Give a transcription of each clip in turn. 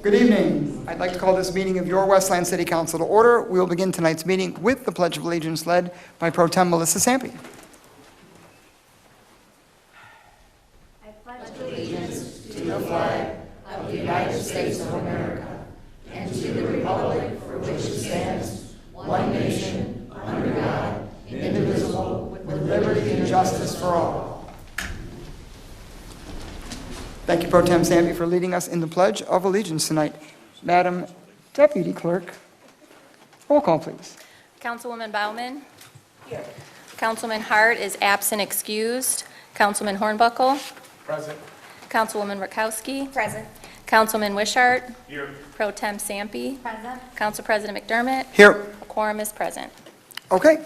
Good evening. I'd like to call this meeting of your Westland City Council to order. We will begin tonight's meeting with the Pledge of Allegiance led by Pro Tem Melissa Sampe. I pledge allegiance to the flag of the United States of America and to the republic for which it stands, one nation, under God, indivisible, with liberty and justice for all. Thank you, Pro Tem Sampe, for leading us in the Pledge of Allegiance tonight. Madam Deputy Clerk, roll call, please. Councilwoman Baumann. Here. Councilman Hart is absent excused. Councilman Hornbuckle. Present. Councilwoman Rakowski. Present. Councilman Wishart. Here. Pro Tem Sampe. Present. Council President McDermott. Here. A quorum is present. Okay.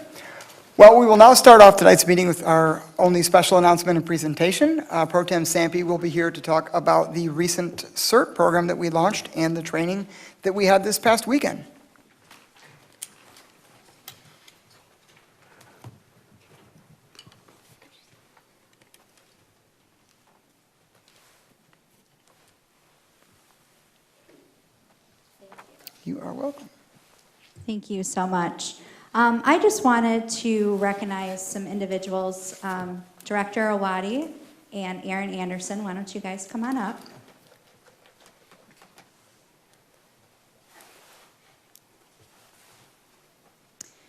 Well, we will now start off tonight's meeting with our only special announcement and presentation. Pro Tem Sampe will be here to talk about the recent CERT program that we launched and the training that we had this past weekend. You are welcome. Thank you so much. I just wanted to recognize some individuals, Director Awadi and Aaron Anderson. Why don't you guys come on up?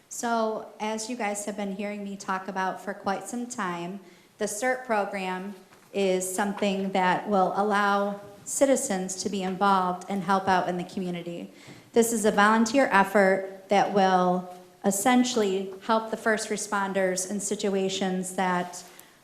So, as you guys have been hearing me talk about for quite some time, the CERT program is something that will allow citizens to be involved and help out in the community. This is a volunteer effort that will essentially help the first responders in situations that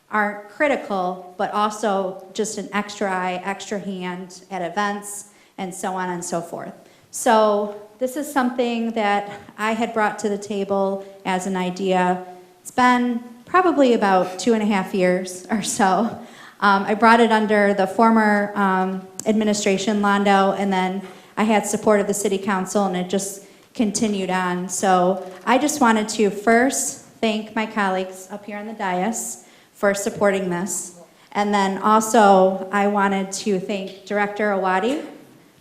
aren't critical, but also just an extra eye, extra hand at events, and so on and so forth. So this is something that I had brought to the table as an idea. It's been probably about 2.5 years or so. I brought it under the former administration, Londo, and then I had support of the city council, and it just continued on. So I just wanted to first thank my colleagues up here on the dais for supporting this. And then also, I wanted to thank Director Awadi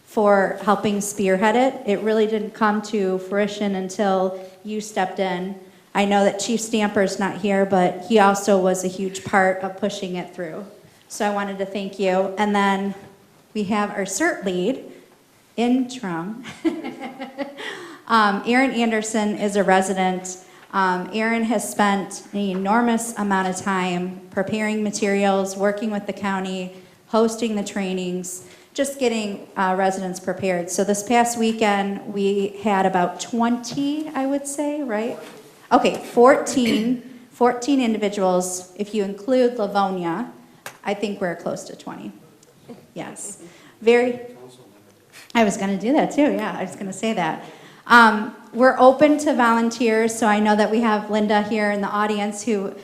for helping spearhead it. It really didn't come to fruition until you stepped in. I know that Chief Stamper's not here, but he also was a huge part of pushing it through. So I wanted to thank you. And then we have our CERT lead, interim. Erin Anderson is a resident. Erin has spent an enormous amount of time preparing materials, working with the county, hosting the trainings, just getting residents prepared. So this past weekend, we had about 20, I would say, right? Okay, 14 individuals. If you include Livonia, I think we're close to 20. Yes. I was going to do that too, yeah, I was going to say that. We're open to volunteers, so I know that we have Linda here in the audience who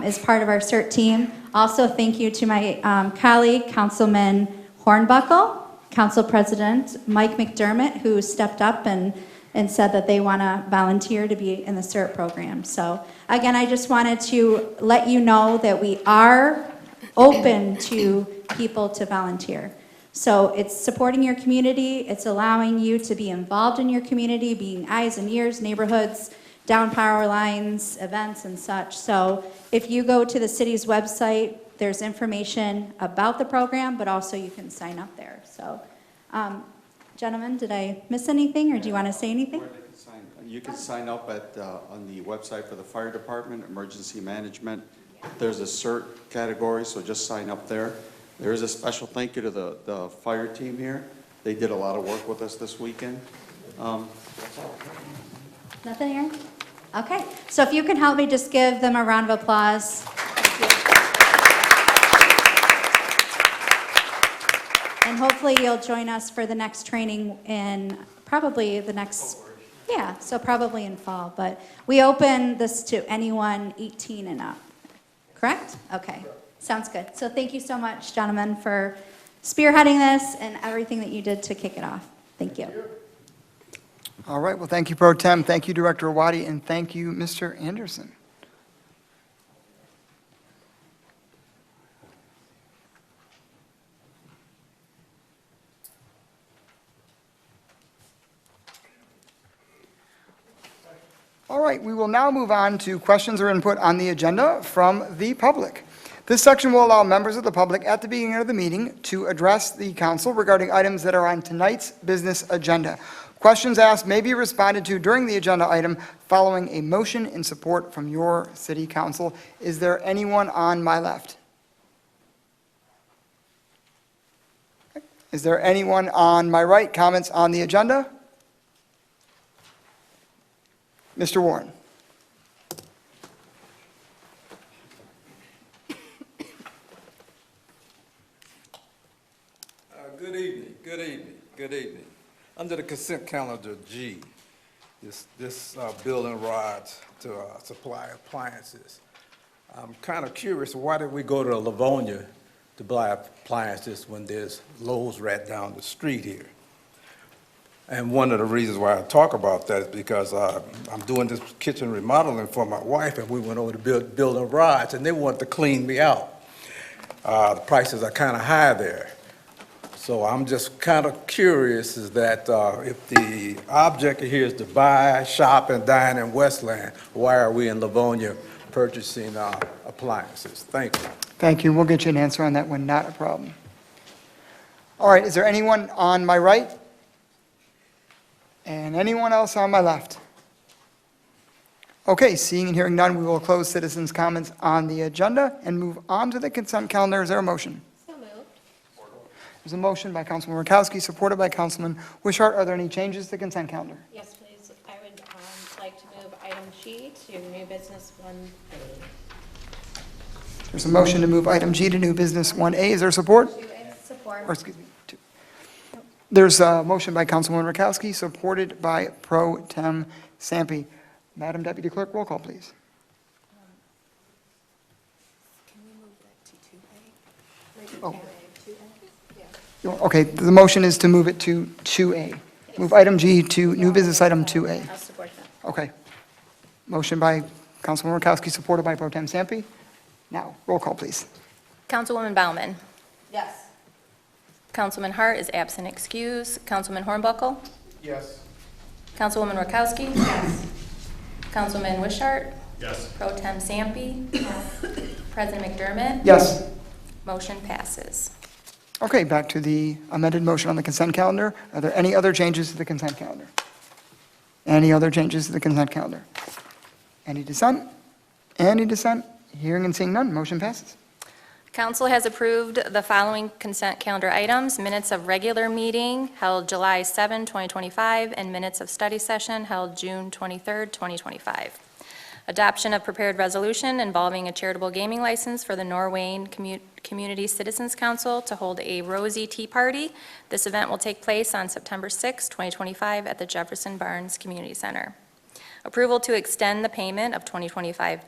is part of our CERT team. Also, thank you to my colleague, Councilman Hornbuckle, Council President Mike McDermott, who stepped up and said that they want to volunteer to be in the CERT program. So again, I just wanted to let you know that we are open to people to volunteer. So it's supporting your community, it's allowing you to be involved in your community, being eyes and ears, neighborhoods, down power lines, events and such. So if you go to the city's website, there's information about the program, but also you can sign up there. So, gentlemen, did I miss anything, or do you want to say anything? You can sign up on the website for the fire department, emergency management. There's a CERT category, so just sign up there. There is a special thank you to the fire team here. They did a lot of work with us this weekend. Nothing, Aaron? Okay, so if you can help me just give them a round of applause. Thank you. And hopefully you'll join us for the next training in probably the next, yeah, so probably in fall. But we open this to anyone 18 and up, correct? Okay, sounds good. So thank you so much, gentlemen, for spearheading this and everything that you did to kick it off. Thank you. All right, well, thank you, Pro Tem, thank you, Director Awadi, and thank you, Mr. Anderson. All right, we will now move on to questions or input on the agenda from the public. This section will allow members of the public at the beginning of the meeting to address the council regarding items that are on tonight's business agenda. Questions asked may be responded to during the agenda item following a motion in support from your city council. Is there anyone on my left? Is there anyone on my right? Comments on the agenda? Mr. Warren. Good evening, good evening, good evening. Under the consent calendar G, this building rods to supply appliances. I'm kind of curious, why did we go to Livonia to buy appliances when there's Lowe's right down the street here? And one of the reasons why I talk about that is because I'm doing this kitchen remodeling for my wife, and we went over to building rods, and they wanted to clean me out. The prices are kind of high there. So I'm just kind of curious is that if the object here is to buy, shop, and dine in Westland, why are we in Livonia purchasing appliances? Thank you. Thank you. We'll get you an answer on that one. Not a problem. All right. Is there anyone on my right? And anyone else on my left? Okay. Seeing and hearing none, we will close citizens' comments on the agenda and move on to the consent calendar. Is there a motion? There's a motion by Councilman Rakowski, supported by Councilman Wishart. Are there any changes to the consent calendar? Yes, please. I would like to move item G to new business 1A. There's a motion to move item G to new business 1A. Is there support? Support. Or, excuse me, 2. There's a motion by Councilwoman Rakowski, supported by Pro Tem Sampe. Madam Deputy Clerk, roll call, please. Oh. Okay, the motion is to move it to 2A. Move item G to new business item 2A. I'll support that. Okay. Motion by Councilwoman Rakowski, supported by Pro Tem Sampe. Now, roll call, please. Councilwoman Baumann. Yes. Councilman Hart is absent excused. Councilman Hornbuckle. Yes. Councilwoman Rakowski. Yes. Councilman Wishart. Yes. Pro Tem Sampe. President McDermott. Yes. Motion passes. Okay, back to the amended motion on the consent calendar. Are there any other changes to the consent calendar? Any other changes to the consent calendar? Any dissent? Any dissent? Hearing and seeing none, motion passes. Council has approved the following consent calendar items: minutes of regular meeting held July 7, 2025, and minutes of study session held June 23, 2025. Adoption of prepared resolution involving a charitable gaming license for the Norwayne Community Citizens Council to hold a Rosie Tea Party. This event will take place on September 6, 2025, at the Jefferson Barnes Community Center. Approval to extend the payment of 2025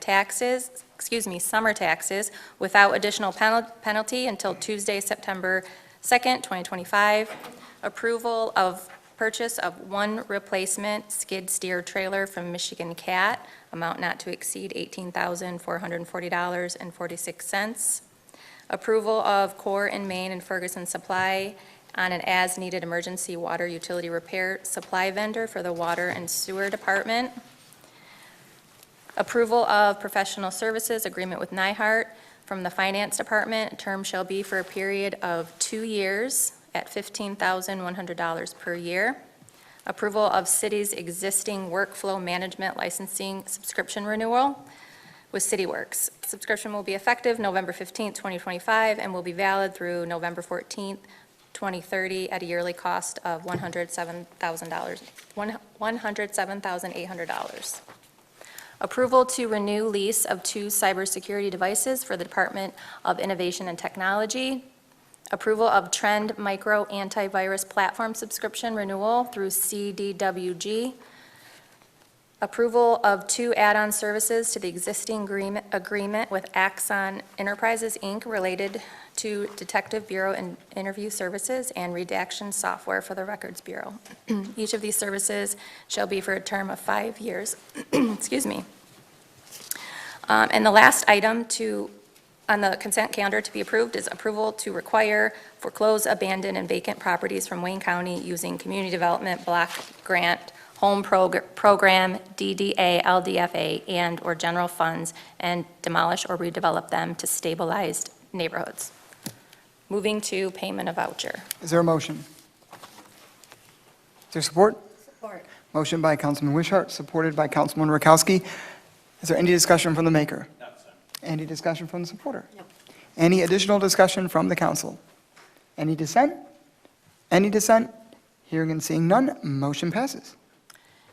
summer taxes without additional penalty until Tuesday, September 2nd, 2025. Approval of purchase of one replacement skid steer trailer from Michigan Cat, amount not to exceed $18,440.46. Approval of Core and Main and Ferguson Supply on an as-needed emergency water utility repair supply vendor for the Water and Sewer Department. Approval of professional services agreement with Nyhart from the Finance Department. Term shall be for a period of 2 years at $15,100 per year. Approval of city's existing workflow management licensing subscription renewal with CityWorks. Subscription will be effective November 15th, 2025, and will be valid through November 14th, 2030, at a yearly cost of $107,800. Approval to renew lease of 2 cybersecurity devices for the Department of Innovation and Technology. Approval of Trend Micro Antivirus Platform subscription renewal through CDWG. Approval of 2 add-on services to the existing agreement with Axon Enterprises, Inc. related to Detective Bureau and interview services and redaction software for the Records Bureau. Each of these services shall be for a term of 5 years. Excuse me. And the last item on the consent calendar to be approved is approval to require foreclosed, abandoned, and vacant properties from Wayne County using Community Development Block Grant Home Program, DDA, LDFA, and/or general funds, and demolish or redevelop them to stabilized neighborhoods. Moving to payment of voucher. Is there a motion? Is there support? Support. Motion by Councilman Wishart, supported by Councilman Rakowski. Is there any discussion from the maker? No, sir. Any discussion from the supporter? No. Any additional discussion from the council? Any dissent? Any dissent? Hearing and seeing none, motion passes.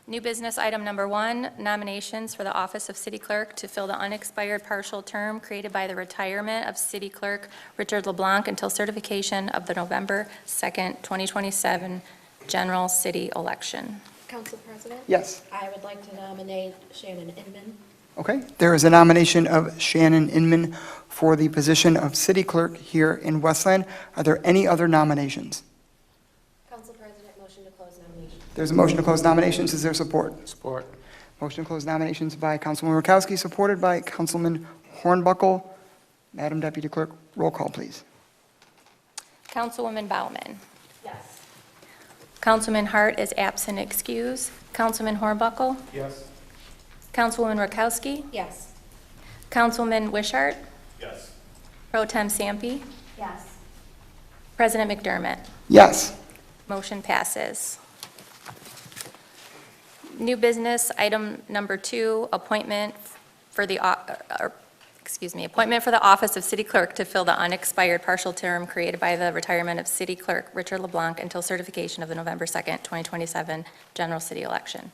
New business item number 1, nominations for the office of city clerk to fill the unexpired partial term created by the retirement of city clerk Richard LeBlanc until certification of the November 2nd, 2027 general city election. Council President? Yes. I would like to nominate Shannon Inman. Okay, there is a nomination of Shannon Inman for the position of city clerk here in Westland. Are there any other nominations? Council President, motion to close nominations. There's a motion to close nominations. Is there support? Support. Motion to close nominations by Councilman Rakowski, supported by Councilman Hornbuckle. Madam Deputy Clerk, roll call, please. Councilwoman Baumann. Yes. Councilman Hart is absent excused. Councilman Hornbuckle. Yes. Councilwoman Rakowski. Yes. Councilman Wishart. Yes. Pro Tem Sampe. Yes. President McDermott. Yes. Motion passes. New business, item number 2, appointment for the, appointment for the office of city clerk to fill the unexpired partial term created by the retirement of city clerk Richard LeBlanc until certification of the November 2nd, 2027 general city election.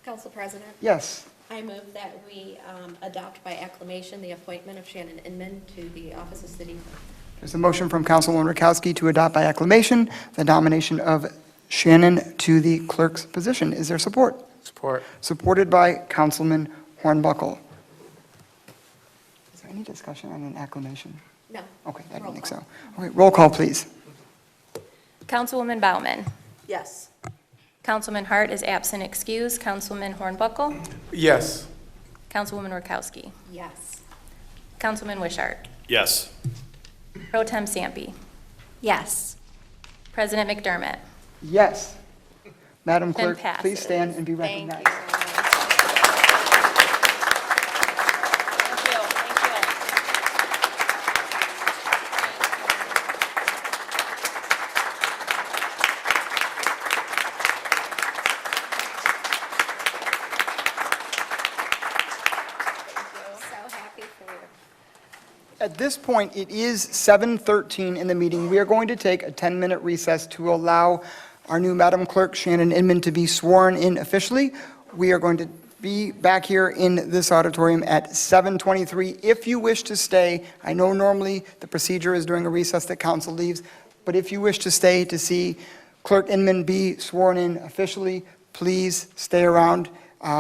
Council President, Yes. I move that we adopt by acclamation the appointment of Shannon Inman to the office of city clerk. There's a motion from Councilwoman Rakowski to adopt by acclamation the nomination of Shannon to the clerk's position. Is there support? Support. Supported by Councilman Hornbuckle. Is there any discussion on an acclamation? No. Okay, I Roll didn't think call. so. Okay, roll call, please. Councilwoman Bauman. Yes. Councilman Hart is absent excused. Councilman Hornbuckle. Yes. Councilwoman Rakowski. Yes. Councilman Wishart. Yes. Pro Tem Sampe. Yes. President McDermott. Yes. Madam Then Clerk, please stand and be Thank recognized. you. Thank you. So happy for you. At this point, it is 7:13 in the meeting. We are going to take a 10-minute recess to allow our new Madam Clerk, Shannon Inman, to be sworn in officially. We are going to be back here in this auditorium at 7:23. If you wish to stay, I know normally the procedure is during a recess that council leaves, but if you wish to stay to see Clerk Inman be sworn in officially, please stay around.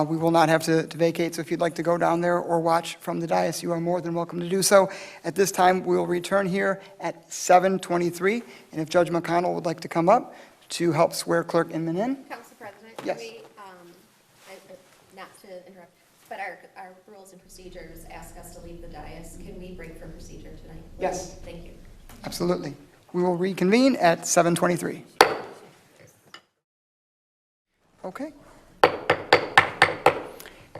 We will not have to vacate, so if you'd like to go down there or watch from the dais, you are more than welcome to do so. At this time, we will return here at 7:23, and if Judge McConnell would like to come up to help swear Clerk Inman in. Council President, Yes. can we, not to interrupt, but our rules and procedures ask us to leave the dais. Can we break for procedure tonight? Yes. Thank you. Absolutely. We will reconvene at 7:23. Okay.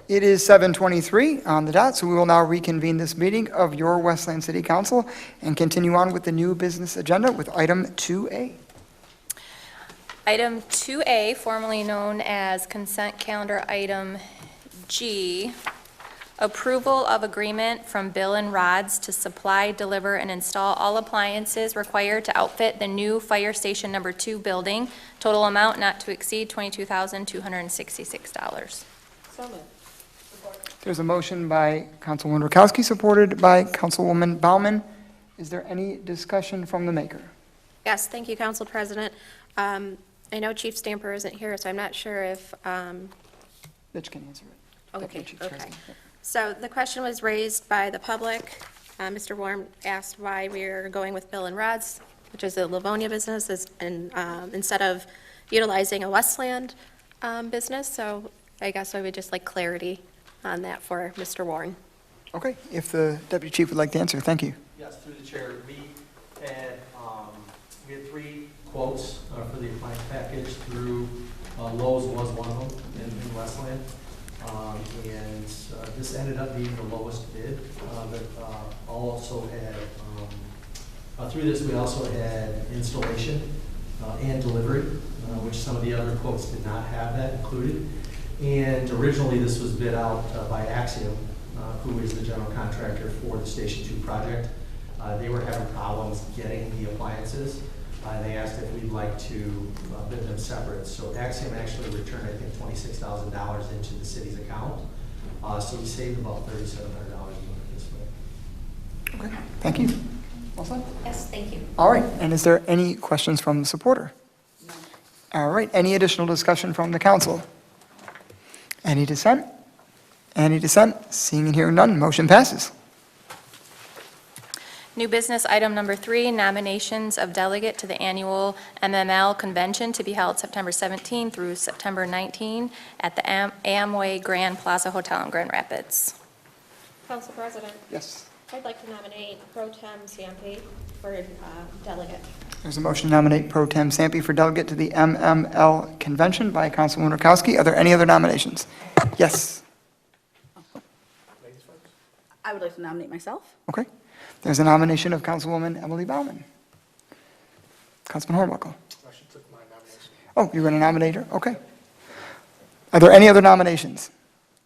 It is 7:23 on the dot, so we will now reconvene this meeting of your Westland City Council and continue on with the new business agenda with item 2A. Item 2A, formerly known as consent calendar item G, approval of agreement from Bill and Rods to supply, deliver, and install all appliances required to outfit the new Fire Station Number 2 building. Total amount not to exceed $22,266. So moved. There's a motion by Councilwoman Rakowski, supported by Councilwoman Bauman. Is there any discussion from the maker? Yes, thank you, Council President. I know Chief Stamper isn't here, so I'm not sure if, Mitch can answer it. Deputy Chief okay. President. So the question was raised by the public. Mr. Warren asked why we're going with Bill and Rods, which is a Livonia business, and instead of utilizing a Westland business. So I guess I would just like clarity on that for Mr. Warren. Okay, if the Deputy Chief would like to answer, thank you. Yes, through the chair, we had 3 quotes for the appliance package through Lowe's was one of them in Westland. And this ended up being the lowest bid, but also had, through this, we also had installation and delivery, which some of the other quotes did not have that included. And originally, this was bid out by Axiom, who is the general contractor for the Station 2 project. They were having problems getting the appliances. They asked if we'd like to bid them separate. So Axiom actually returned, I think, $26,000 into the city's account. So we saved about $3,700 doing it this way. Okay, thank you. All set? Yes, thank you. All right, and is there any questions from the supporter? No. All right, any additional discussion from the council? Any dissent? Any dissent? Seeing and hearing none, motion passes. New business item number 3, nominations of delegate to the annual MML convention to be held September 17 through September 19 at the Amway Grand Plaza Hotel in Grand Rapids. Council President, Yes. I'd like to nominate Pro Tem Sampe for delegate. There's a motion to nominate Pro Tem Sampe for delegate to the MML convention by Councilwoman Rakowski. Are there any other nominations? Yes. I would like to nominate myself. Okay. There's a nomination of Councilwoman Emily Bauman. Councilman Hornbuckle. She took my nomination. Oh, you're going to nominate her? Okay. Are there any other nominations?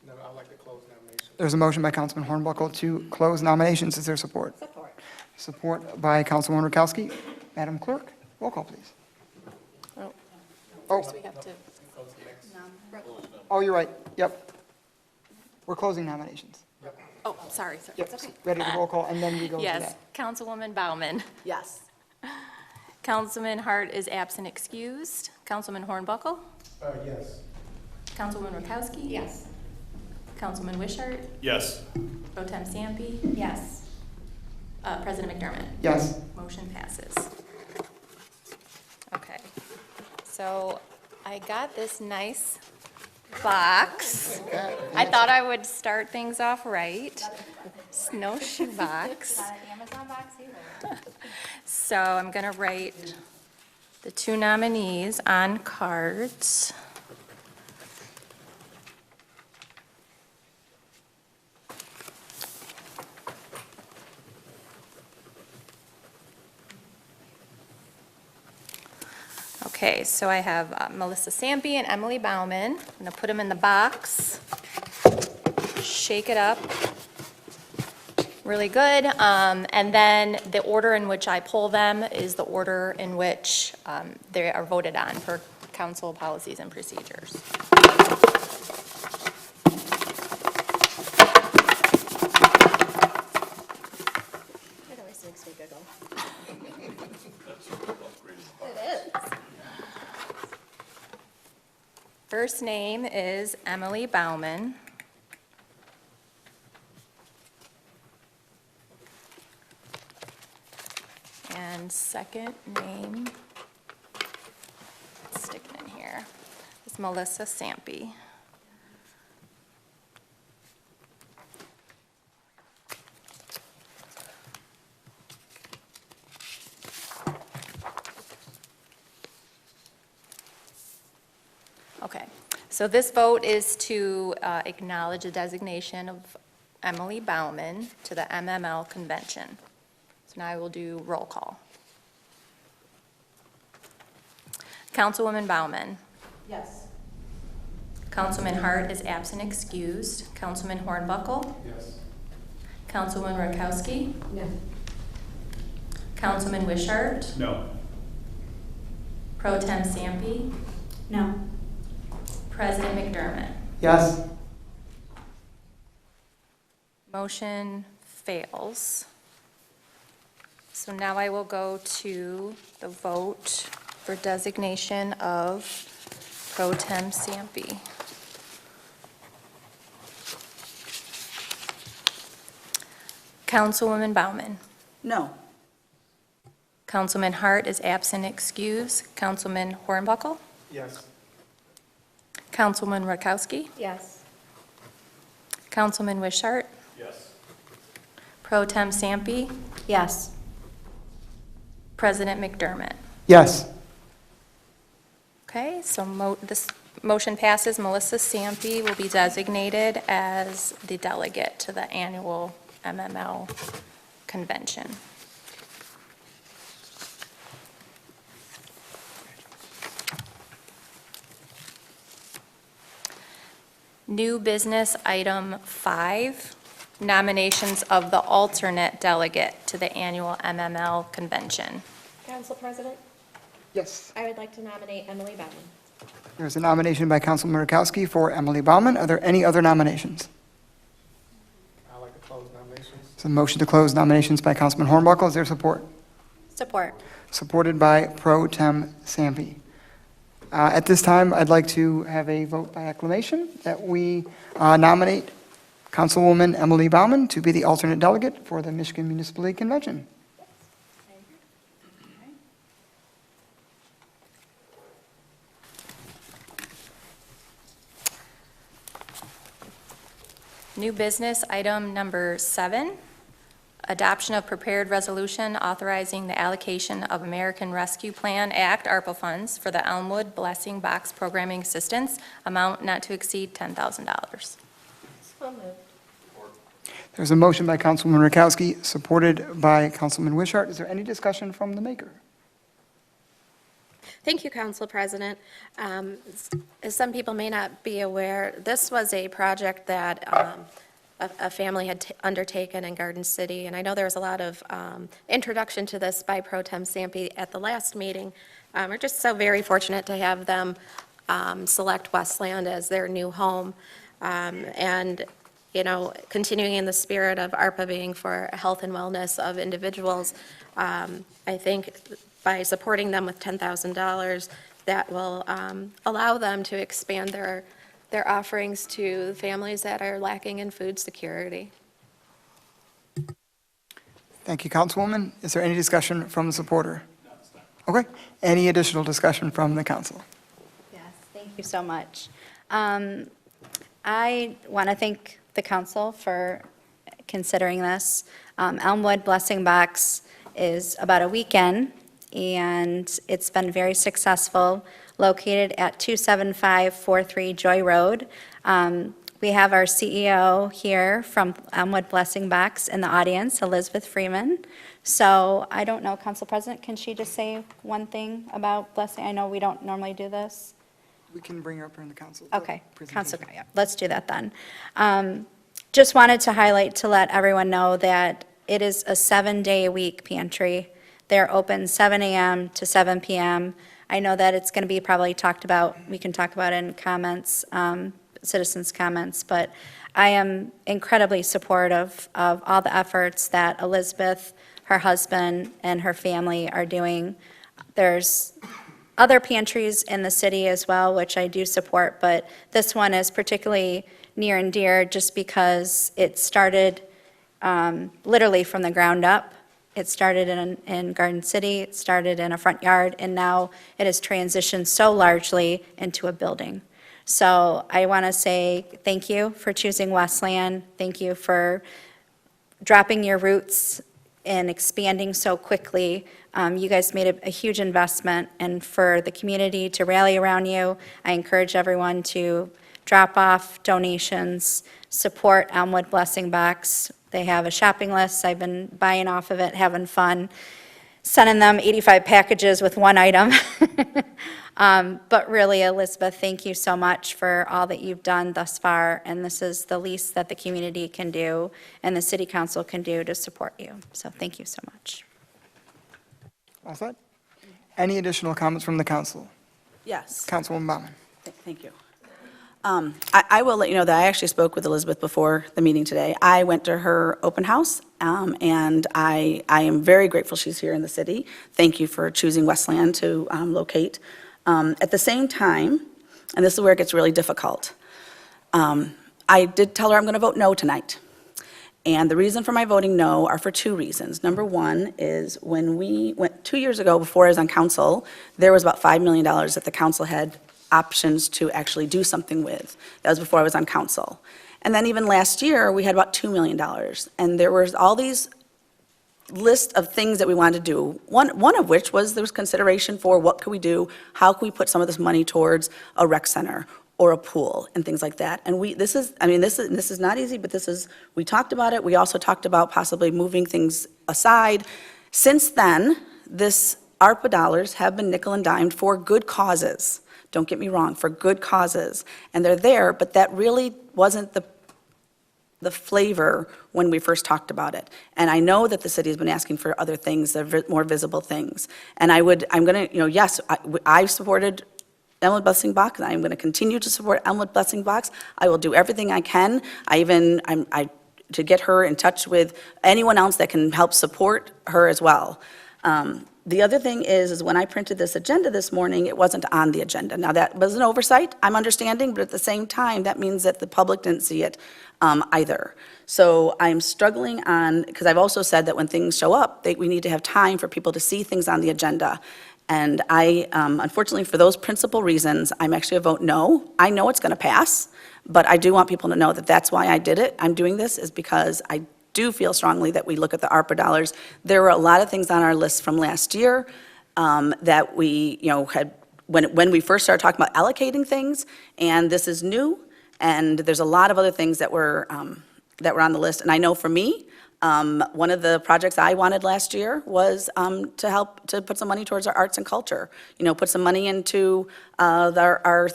No, I'd like to close nominations. There's a motion by Councilman Hornbuckle to close nominations. Is there support? Support. Support by Councilwoman Rakowski. Madam Clerk, roll call, please. Oh, We have to. oh, you're right. Yep. We're closing nominations. Oh, sorry. Yep. Ready to roll call, and then we go to Yes, that. Councilwoman Bauman. Yes. Councilman Hart is absent excused. Councilman Hornbuckle. Yes. Councilwoman Rakowski. Yes. Councilman Wishart. Yes. Pro Tem Sampe. Yes. President McDermott. Yes. Motion passes. Okay, so I got this nice box. I thought I would start things off right. Snowshoe box. Amazon box either. So I'm gonna write the two nominees on cards. Okay, so I have Melissa Sampe and Emily Bauman. I'm gonna put them in the box, shake it up really good, and then the order in which I pull them is the order in which they are voted on per council policies and procedures. It always makes me giggle. It is. First name is Emily Bauman. And second name, let's stick it in here, is Melissa Sampe. Okay, so this vote is to acknowledge the designation of Emily Bauman to the MML convention. So now I will do roll call. Councilwoman Bauman. Yes. Councilman Hart is absent excused. Councilman Hornbuckle. Yes. Councilwoman Rakowski. No. Councilman Wishart. No. Pro Tem Sampe. No. President McDermott. Yes. Motion fails. So now I will go to the vote for designation of Pro Tem Sampe. Councilwoman Bauman. No. Councilman Hart is absent excused. Councilman Hornbuckle. Yes. Councilwoman Rakowski. Yes. Councilman Wishart. Yes. Pro Tem Sampe. Yes. President McDermott. Yes. Okay, so this motion passes. Melissa Sampe will be designated as the delegate to the annual MML convention. New business item 5, nominations of the alternate delegate to the annual MML convention. Council President, Yes. I would like to nominate Emily Bauman. There's a nomination by Councilman Rakowski for Emily Bauman. Are there any other nominations? I'd like to close nominations. There's a motion to close nominations by Councilman Hornbuckle. Is there support? Support. Supported by Pro Tem Sampe. At this time, I'd like to have a vote by acclamation that we nominate Councilwoman Emily Bauman to be the alternate delegate for the Michigan Municipal League Convention. New business item number 7, adoption of prepared resolution authorizing the allocation of American Rescue Plan Act ARPA funds for the Elmwood Blessing Box Programming Assistance, amount not to exceed $10,000. So moved. There's a motion by Councilwoman Rakowski, supported by Councilman Wishart. Is there any discussion from the maker? Thank you, Council President. As some people may not be aware, this was a project that a family had undertaken in Garden City. And I know there was a lot of introduction to this by Pro Tem Sampe at the last meeting. We're just so very fortunate to have them select Westland as their new home. And, you know, continuing in the spirit of ARPA being for health and wellness of individuals, I think by supporting them with $10,000, that will allow them to expand their offerings to families that are lacking in food security. Thank you, Councilwoman. Is there any discussion from the supporter? Okay. Any additional discussion from the council? Yes, thank you so much. I want to thank the council for considering this. Elmwood Blessing Box is about a weekend, and it's been very successful, located at 27543 Joy Road. We have our CEO here from Elmwood Blessing Box in the audience, Elizabeth Freeman. So I don't know, Council President, can she just say one thing about Blessing? I know we don't normally do this. We can bring her up here in the council. Okay, presentation. Council, yeah, let's do that then. Just wanted to highlight to let everyone know that it is a 7-day-a-week pantry. They're open 7 a.m. to 7 p.m. I know that it's going to be probably talked about, we can talk about it in comments, citizens' comments, but I am incredibly supportive of all the efforts that Elizabeth, her husband, and her family are doing. There's other pantries in the city as well, which I do support, but this one is particularly near and dear just because it started literally from the ground up. It started in Garden City, it started in a front yard, and now it has transitioned so largely into a building. So I want to say thank you for choosing Westland. Thank you for dropping your roots and expanding so quickly. You guys made a huge investment, and for the community to rally around you, I encourage everyone to drop off donations, support Elmwood Blessing Box. They have a shopping list. I've been buying off of it, having fun, sending them 85 packages with one item. But really, Elizabeth, thank you so much for all that you've done thus far, and this is the least that the community can do and the city council can do to support you. So thank you so much. All set? Any additional comments from the council? Yes, Councilwoman Baumann. thank you. I will let you know that I actually spoke with Elizabeth before the meeting today. I went to her open house, and I am very grateful she's here in the city. Thank you for choosing Westland to locate. At the same time, and this is where it gets really difficult, I did tell her I'm going to vote no tonight. And the reason for my voting no are for two reasons. Number one is when we went 2 years ago, before I was on council, there was about $5 million that the council had options to actually do something with. That was before I was on council. And then even last year, we had about $2 million. And there was all these list of things that we wanted to do, one of which was there was consideration for what could we do, how can we put some of this money towards a rec center or a pool and things like that. And this is not easy, but we talked about it. We also talked about possibly moving things aside. Since then, this ARPA dollars have been nickel and dimed for good causes. Don't get me wrong, for good causes. And they're there, but that really wasn't the flavor when we first talked about it. And I know that the city has been asking for other things, more visible things. And I'm going to, yes, I supported Elmwood Blessing Box, and I'm going to continue to support Elmwood Blessing Box. I will do everything I can. To get her in touch with anyone else that can help support her as well. The other thing is when I printed this agenda this morning, it wasn't on the agenda. Now, that was an oversight, I'm understanding, but at the same time, that means that the public didn't see it either. So I'm struggling because I've also said that when things show up, we need to have time for people to see things on the agenda. And unfortunately, for those principal reasons, I'm actually a vote no. I know it's going to pass, but I do want people to know that that's why I did it. I'm doing this is because I do feel strongly that we look at the ARPA dollars. There were a lot of things on our list from last year that we, had when we first started talking about allocating things, and this is new, and there's a lot of other things that were on the list. And I know for me, one of the projects I wanted last year was to help to put some money towards our arts and culture. Put some money into our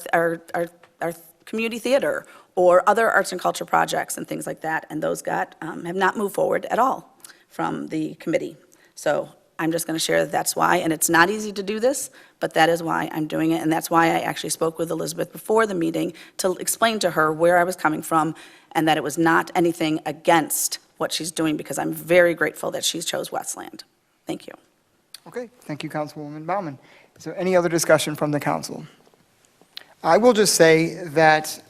community theater or other arts and culture projects and things like that, and those have not moved forward at all from the committee. So I'm just going to share that that's why, and it's not easy to do this, but that is why I'm doing it, and that's why I actually spoke with Elizabeth before the meeting to explain to her where I was coming from and that it was not anything against what she's doing, because I'm very grateful that she chose Westland. Thank you. Okay, thank you, Councilwoman Baumann. Is there any other discussion from the council? I will just say that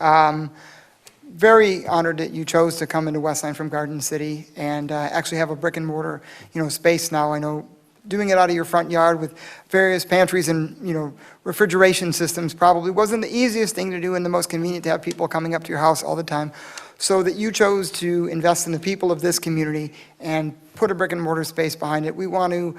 very honored that you chose to come into Westland from Garden City and actually have a brick and mortar, space now. I know doing it out of your front yard with various pantries and, refrigeration systems probably wasn't the easiest thing to do and the most convenient to have people coming up to your house all the time. So that you chose to invest in the people of this community and put a brick and mortar space behind it. We want to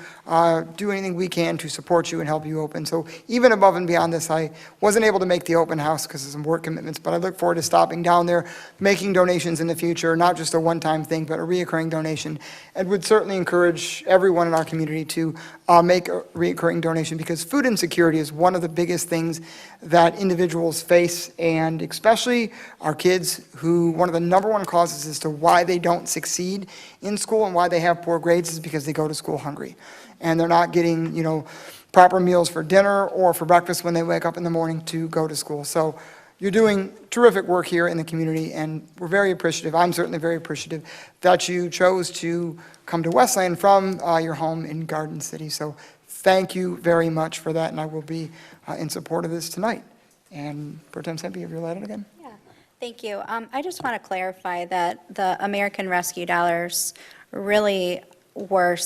do anything we can to support you and help you open. So even above and beyond this, I wasn't able to make the open house because of some work commitments, but I look forward to stopping down there, making donations in the future, not just a one-time thing, but a reoccurring donation. And would certainly encourage everyone in our community to make a reoccurring donation, because food insecurity is one of the biggest things that individuals face, and especially our kids, who one of the number one causes as to why they don't succeed in school and why they have poor grades is because they go to school hungry. And they're not getting, proper meals for dinner or for breakfast when they wake up in the morning to go to school. So you're doing terrific work here in the community, and we're very appreciative. I'm certainly very appreciative that you chose to come to Westland from your home in Garden City. So thank you very much for that, and I will be in support of this tonight. And Pro Tem Sempe, have you read it again? Yeah, thank you. I just want to clarify that the American Rescue dollars really were,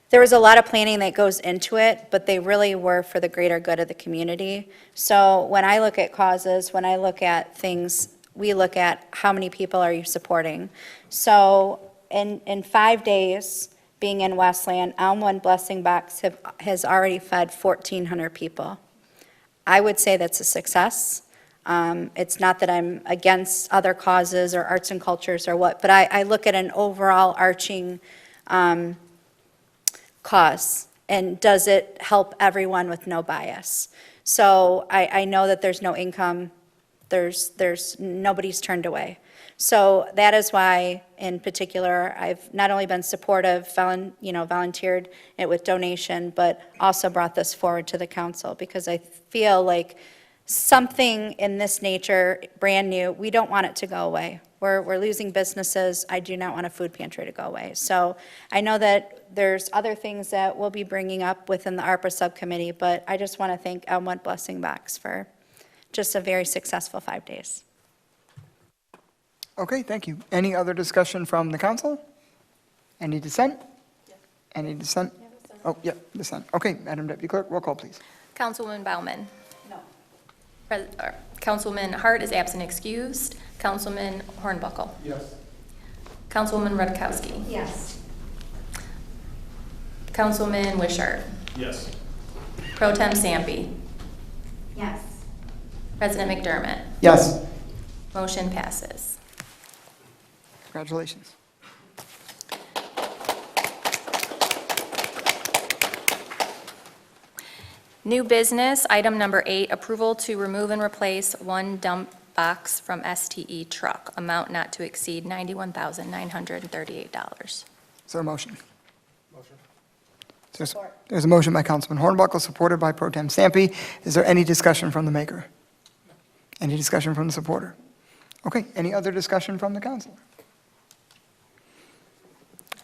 there was a lot of planning that goes into it, but they really were for the greater good of the community. So when I look at causes, when I look at things, we look at how many people are you supporting. So in 5 days being in Westland, Elmwood Blessing Box has already fed 1,400 people. I would say that's a success. It's not that I'm against other causes or arts and cultures or what, but I look at an overall arching cause, and does it help everyone with no bias? So I know that there's no income, there's nobody's turned away. So that is why, in particular, I've not only been supportive, volunteered it with donation, but also brought this forward to the council, because I feel like something in this nature, brand new, we don't want it to go away. We're losing businesses. I do not want a food pantry to go away. So I know that there's other things that we'll be bringing up within the ARPA subcommittee, but I just want to thank Elmwood Blessing Box for just a very successful 5 days. Okay, thank you. Any other discussion from the council? Any dissent? Yes. Any dissent? Oh, yeah, dissent. Okay, Madam Deputy Clerk, roll call, please. Councilwoman Baumann. No. Councilman Hart is absent excused. Councilman Hornbuckle. Yes. Councilwoman Redekowski. Yes. Councilman Wishart. Yes. Pro Tem Sampe. Yes. President McDermott. Yes. Motion passes. Congratulations. New business, item number 8, approval to remove and replace one dump box from STE truck, amount not to exceed $91,938. Is there a motion? Motion. There's a motion by Councilman Hornbuckle, supported by Pro Tem Sampe. Is there any discussion from the maker? Any discussion from the supporter? Okay, any other discussion from the council?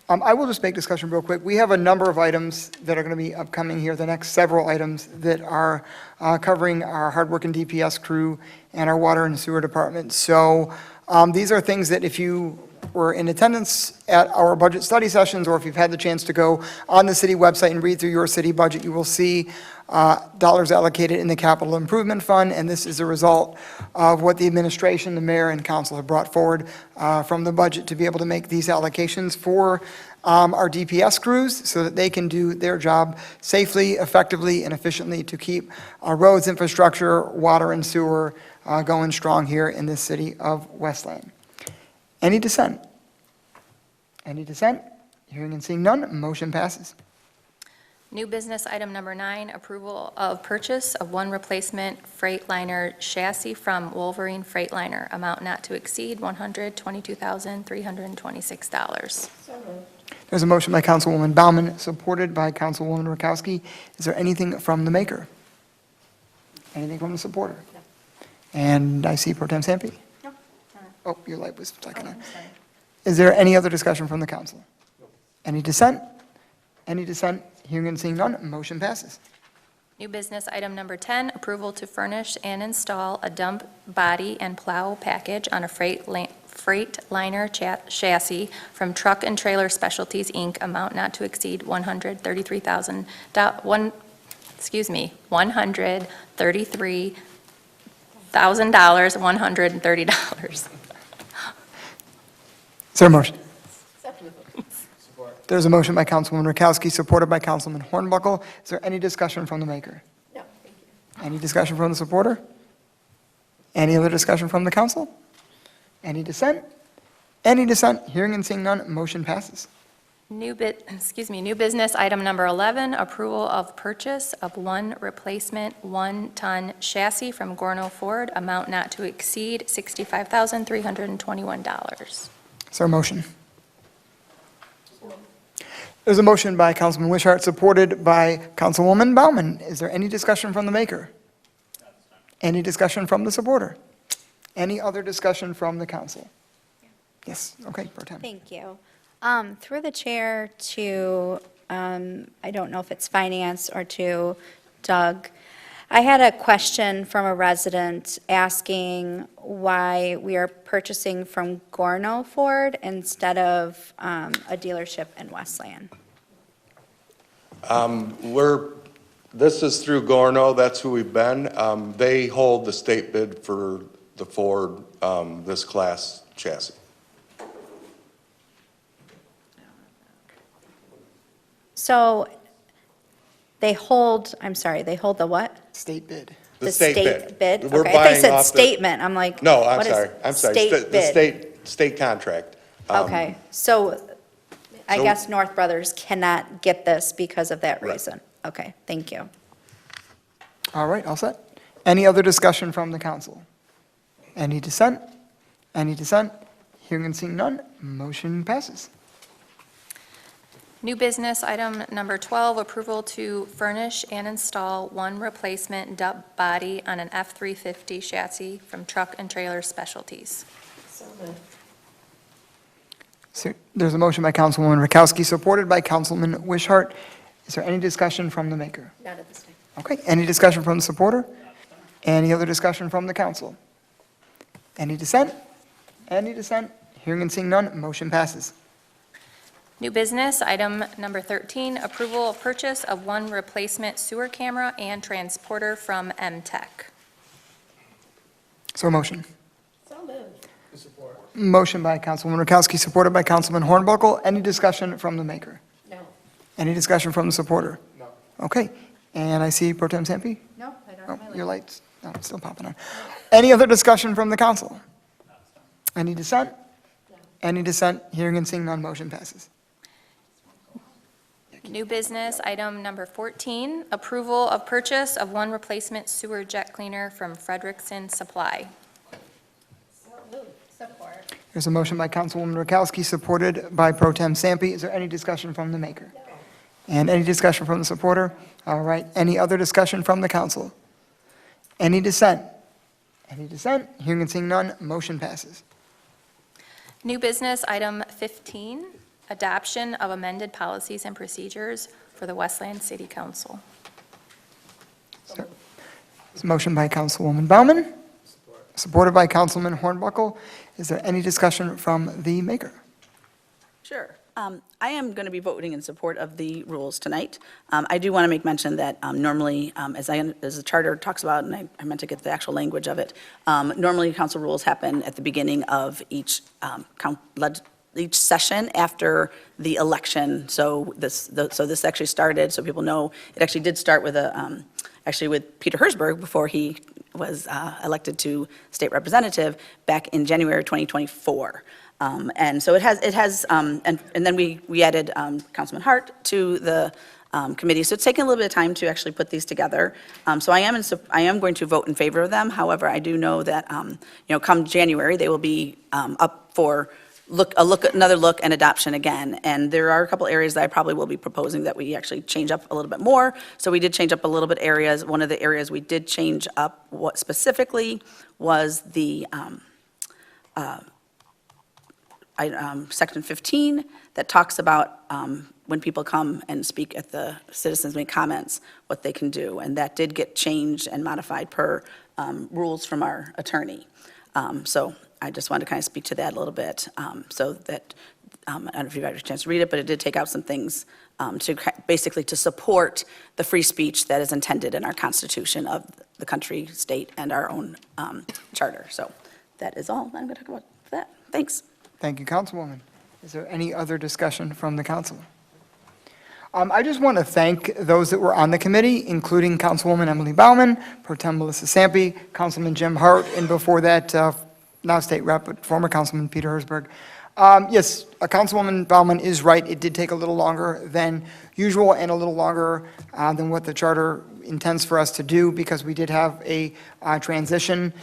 I will just make discussion real quick. We have a number of items that are going to be upcoming here, the next several items that are covering our hardworking DPS crew and our water and sewer department. So these are things that if you were in attendance at our budget study sessions, or if you've had the chance to go on the city website and read through your city budget, you will see dollars allocated in the capital improvement fund, and this is a result of what the administration, the mayor, and council have brought forward from the budget to be able to make these allocations for our DPS crews so that they can do their job safely, effectively, and efficiently to keep our roads, infrastructure, water, and sewer going strong here in this city of Westland. Any dissent? Any dissent? Hearing and seeing none, motion passes. New business item number 9, approval of purchase of one replacement Freightliner chassis from Wolverine Freightliner, amount not to exceed $122,326. There's a motion by Councilwoman Baumann, supported by Councilwoman Rakowski. Is there anything from the maker? Anything from the supporter? And I see Pro Tem Sampe. No. Oh, your light was flicking on. Is there any other discussion from the council? Any dissent? Any dissent? Hearing and seeing none, motion passes. New business item number 10, approval to furnish and install a dump body and plow package on a Freightliner chassis from Truck and Trailer Specialties, Inc., amount not to exceed $133,000, $130,000, $130. Is there a motion? There's a motion by Councilwoman Rakowski, supported by Councilman Hornbuckle. Is there any discussion from the maker? No, thank you. Any discussion from the supporter? Any other discussion from the council? Any dissent? Any dissent? Hearing and seeing none, motion passes. New business item number 11, approval of purchase of one replacement 1-ton chassis from Gorno Ford, amount not to exceed $65,321. Is there a motion? There's a motion by Councilman Wishart, supported by Councilwoman Baumann. Is there any discussion from the maker? Any discussion from the supporter? Any other discussion from the council? Yes, okay, Pro Tem. Thank you. Through the chair to, I don't know if it's finance or to Doug, I had a question from a resident asking why we are purchasing from Gorno Ford instead of a dealership in Westland. This is through Gorno, that's who we've been. They hold the state bid for the Ford, this class chassis. So they hold, I'm sorry, they hold the what? State bid. The state bid. We're Okay, I thought you buying said off the- statement, I'm like, No, what is I'm sorry. state The bid? state contract. Okay, so I so- guess North Brothers cannot get this because of that Right. reason. Okay, thank you. All right, all set. Any other discussion from the council? Any dissent? Any dissent? Hearing and seeing none, motion passes. New business item number 12, approval to furnish and install one replacement dump body on an F-350 chassis from Truck and Trailer Specialties. So there's a motion by Councilwoman Rakowski, supported by Councilman Wishart. Is there any discussion from the maker? Not at this time. Okay, any discussion from the supporter? Any other discussion from the council? Any dissent? Any dissent? Hearing and seeing none, motion passes. New business item number 13, approval of purchase of one replacement sewer camera and transporter from M-Tech. So a motion. So moved. Motion by Councilwoman Rakowski, supported by Councilman Hornbuckle. Any discussion from the maker? No. Any discussion from the supporter? No. Okay, and I see Pro Tem Sampe? No, I don't Oh, have my your light. light's, no, it's still popping on. Any other discussion from the council? Any dissent? Any dissent? Hearing and seeing none, motion passes. New business item number 14, approval of purchase of one replacement sewer jet cleaner from Frederickson Supply. So moved. Support. There's a motion by Councilwoman Rakowski, supported by Pro Tem Sampe. Is there any discussion from the maker? And any discussion from the supporter? All right, any other discussion from the council? Any dissent? Any dissent? Hearing and seeing none, motion passes. New business item 15, adoption of amended policies and procedures for the Westland City Council. There's a motion by Councilwoman Baumann, supported by Councilman Hornbuckle. Is there any discussion from the maker? Sure. I am going to be voting in support of the rules tonight. I do want to make mention that normally, as the charter talks about, and I meant to get the actual language of it, normally council rules happen at the beginning of each session after the election. So this actually started, so people know, it actually did start with actually with Peter Hersberg before he was elected to state representative back in January 2024. And so it has, and then we added Councilman Hart to the committee. So it's taken a little bit of time to actually put these together. So I am going to vote in favor of them. However, I do know that, come January, they will be up for another look and adoption again. And there are a couple areas that I probably will be proposing that we actually change up a little bit more. So we did change up a little bit areas. One of the areas we did change up what specifically was the Section 15 that talks about when people come and speak at the citizens make comments, what they can do. And that did get changed and modified per rules from our attorney. So I just wanted to kind of speak to that a little bit, so that, I don't know if you've had a chance to read it, but it did take out some things basically to support the free speech that is intended in our Constitution of the country, state, and our own charter. So that is all I'm going to talk about for that. Thanks. Thank you, Councilwoman. Is there any other discussion from the council? I just want to thank those that were on the committee, including Councilwoman Emily Bauman, Pro Tem Melissa Sampe, Councilman Jim Hart, and before that, now State Rep, but former Councilman Peter Hersberg. Yes, Councilwoman Bauman is right. It did take a little longer than usual and a little longer than what the charter intends for us to do, because we did have a transition,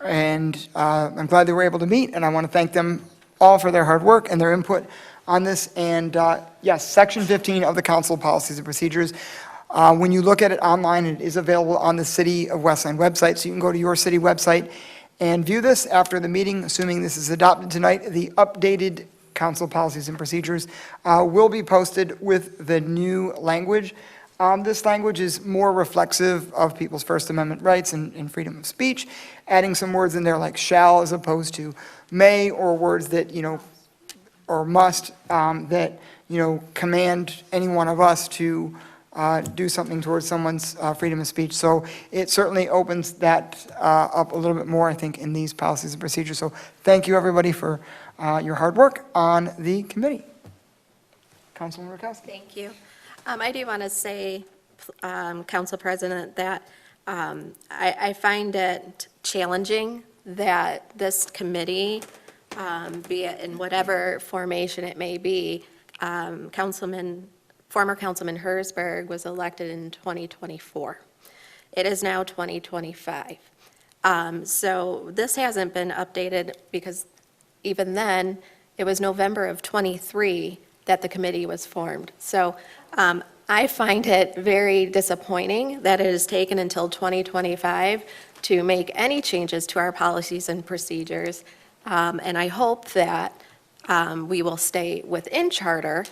and I'm glad they were able to meet, and I want to thank them all for their hard work and their input on this. And yes, Section 15 of the Council Policies and Procedures, when you look at it online, it is available on the City of Westland website, so you can go to your city website and view this after the meeting. Assuming this is adopted tonight, the updated Council Policies and Procedures will be posted with the new language. This language is more reflexive of people's First Amendment rights and freedom of speech, adding some words in there like shall as opposed to may, or words that, or must, that, command any one of us to do something towards someone's freedom of speech. So it certainly opens that up a little bit more, I think, in these policies and procedures. So thank you, everybody, for your hard work on the committee. Councilman Rakowski. Thank you. I do want to say, Council President, that I find it challenging that this committee, be it in whatever formation it may be, former Councilman Hersberg was elected in 2024. It is now 2025. So this hasn't been updated, because even then, it was November of '23 that the committee was formed. So I find it very disappointing that it has taken until 2025 to make any changes to our policies and procedures. And I hope that we will stay within charter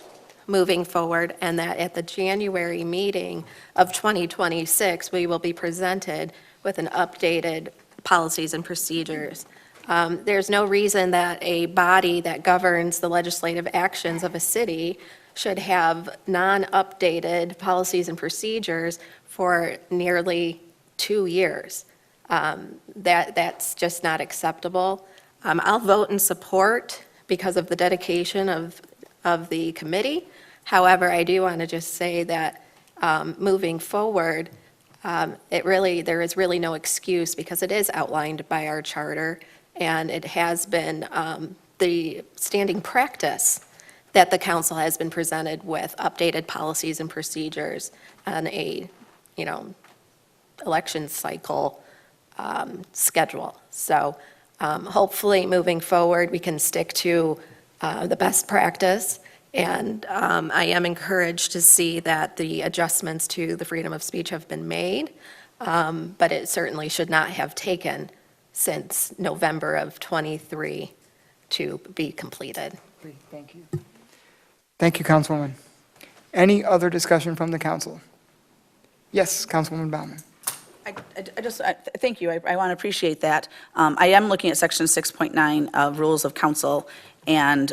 moving forward, and that at the January meeting of 2026, we will be presented with an updated policies and procedures. There's no reason that a body that governs the legislative actions of a city should have non-updated policies and procedures for nearly 2 years. That's just not acceptable. I'll vote in support because of the dedication of the committee. However, I do want to just say that moving forward, there is really no excuse, because it is outlined by our charter, and it has been the standing practice that the council has been presented with updated policies and procedures on a, election cycle schedule. So hopefully, moving forward, we can stick to the best practice. And I am encouraged to see that the adjustments to the freedom of speech have been made, but it certainly should not have taken since November of '23 to be completed. Thank you. Thank you, Councilwoman. Any other discussion from the council? Yes, Councilwoman Bauman. Thank you. I want to appreciate that. I am looking at Section 6.9 of Rules of Council, and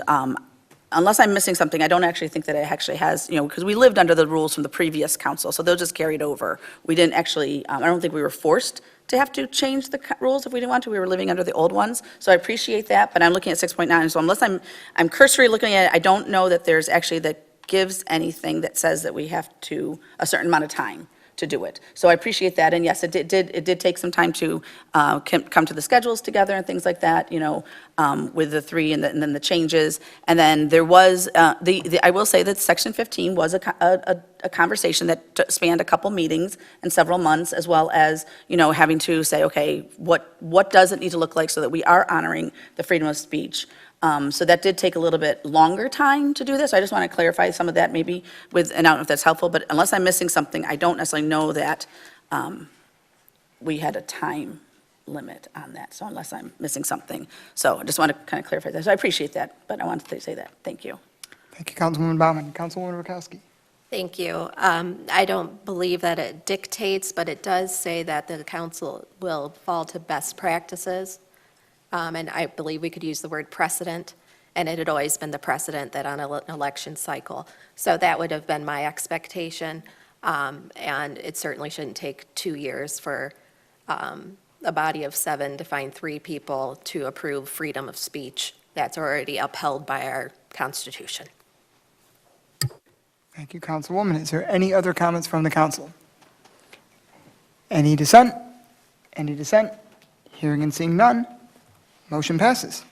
unless I'm missing something, I don't actually think that it actually has, because we lived under the rules from the previous council, so they'll just carried over. We didn't actually, I don't think we were forced to have to change the rules if we didn't want to. We were living under the old ones, so I appreciate that, but I'm looking at 6.9, so unless I'm cursory looking at it, I don't know that there's actually that gives anything that says that we have to, a certain amount of time to do it. So I appreciate that, and yes, it did take some time to come to the schedules together and things like that, with the three and then the changes. And then there was, I will say that Section 15 was a conversation that spanned a couple meetings and several months, as well as, having to say, okay, what does it need to look like so that we are honoring the freedom of speech? So that did take a little bit longer time to do this. I just want to clarify some of that maybe and I don't know if that's helpful, but unless I'm missing something, I don't necessarily know that we had a time limit on that, so unless I'm missing something. So I just want to kind of clarify that. So I appreciate that, but I wanted to say that. Thank you. Thank you, Councilwoman Baumann. Councilwoman Rakowski. Thank you. I don't believe that it dictates, but it does say that the council will fall to best practices. And I believe we could use the word precedent, and it had always been the precedent that on an election cycle. So that would have been my expectation, and it certainly shouldn't take 2 years for a body of 7 to find 3 people to approve freedom of speech that's already upheld by our Constitution. Thank you, Councilwoman. Is there any other comments from the council? Any dissent? Any dissent? Hearing and seeing none, motion passes.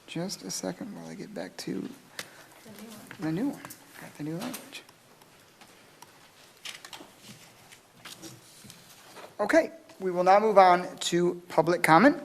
Just a second while I get back to the new one. Got the new language. Okay, we will now move on to public comment.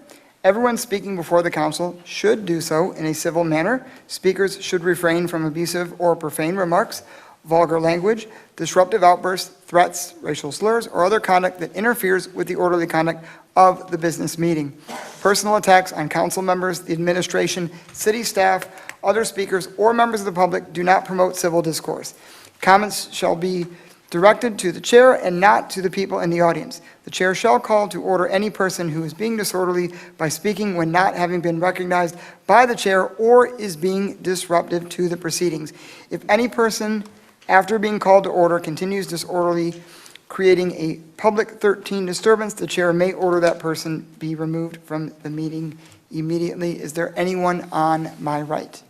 Everyone speaking before the council should do so in a civil manner. Speakers should refrain from abusive or profane remarks, vulgar language, disruptive outbursts, threats, racial slurs, or other conduct that interferes with the orderly conduct of the business meeting. Personal attacks on council members, the administration, city staff, other speakers, or members of the public do not promote civil discourse. Comments shall be directed to the chair and not to the people in the audience. The chair shall call to order any person who is being disorderly by speaking when not having been recognized by the chair or is being disruptive to the proceedings. If any person, after being called to order, continues disorderly, creating a public 13 disturbance, the chair may order that person be removed from the meeting immediately. Is there anyone on my right?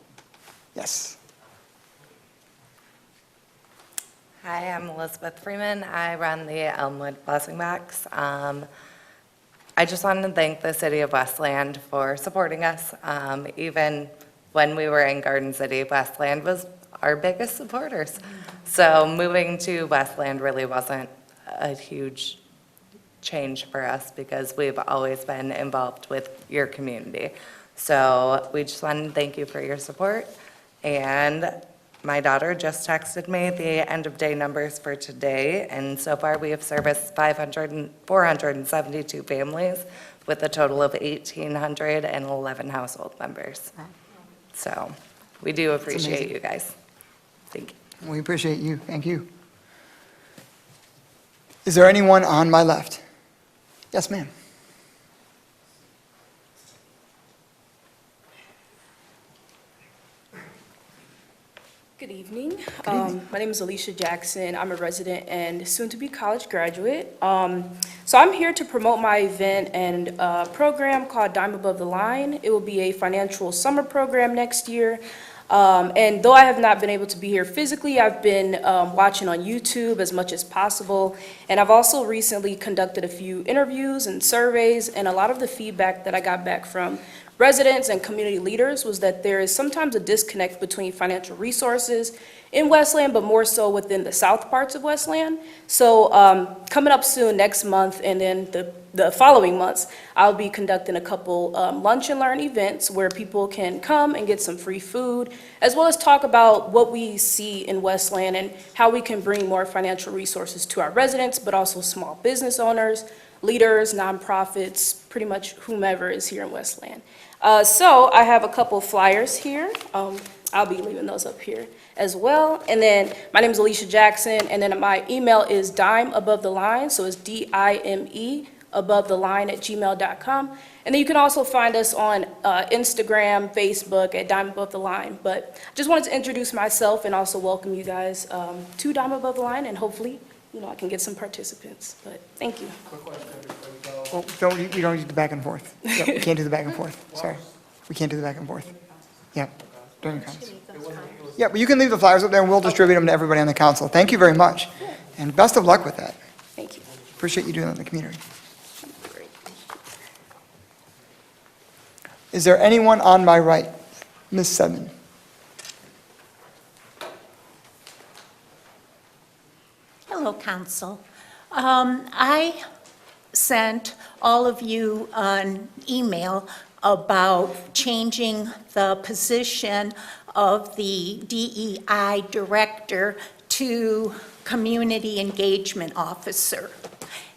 Yes. Hi, I'm Elizabeth Freeman. I run the Elmwood Blessing Box. I just wanted to thank the city of Westland for supporting us. Even when we were in Garden City, Westland was our biggest supporters. So moving to Westland really wasn't a huge change for us because we've always been involved with your community. So we just wanted to thank you for your support. And my daughter just texted me the end of day numbers for today, and so far we have serviced 472 families with a total of 1,811 household members. So we do appreciate you guys. Thank you. We appreciate you. Thank you. Is there anyone on my left? Yes, ma'am. Good evening. My name is Alicia Jackson. I'm a resident and soon-to-be college graduate. So I'm here to promote my event and program called Dime Above the Line. It will be a financial summer program next year. And though I have not been able to be here physically, I've been watching on YouTube as much as possible. And I've also recently conducted a few interviews and surveys, and a lot of the feedback that I got back from residents and community leaders was that there is sometimes a disconnect between financial resources in Westland, but more so within the south parts of Westland. So coming up soon, next month, and then the following months, I'll be conducting a couple lunch and learn events where people can come and get some free food, as well as talk about what we see in Westland and how we can bring more financial resources to our residents, but also small business owners, leaders, nonprofits, pretty much whomever is here in Westland. So I have a couple flyers here. I'll be leaving those up here as well. And then my name is Alicia Jackson, and then my email is dimeabovetheline, so it's DIME abovetheline@gmail.com. And then you can also find us on Instagram, Facebook at Dime Above the Line. But I just wanted to introduce myself and also welcome you guys to Dime Above the Line, and hopefully, I can get some participants. But thank you. Quick question before you go. Oh, we don't do the back and forth. Yep, we can't do the back and forth. Sorry. We can't do the back and forth. Yep. during comments. Yeah, but you can leave the flyers up there and we'll distribute them to everybody on the council. Thank you very much. And best of luck with that. Thank you. Appreciate you doing that in the community. Is there anyone on my right? Ms. Sedman. Hello, Council. I sent all of you an email about changing the position of the DEI Director to Community Engagement Officer.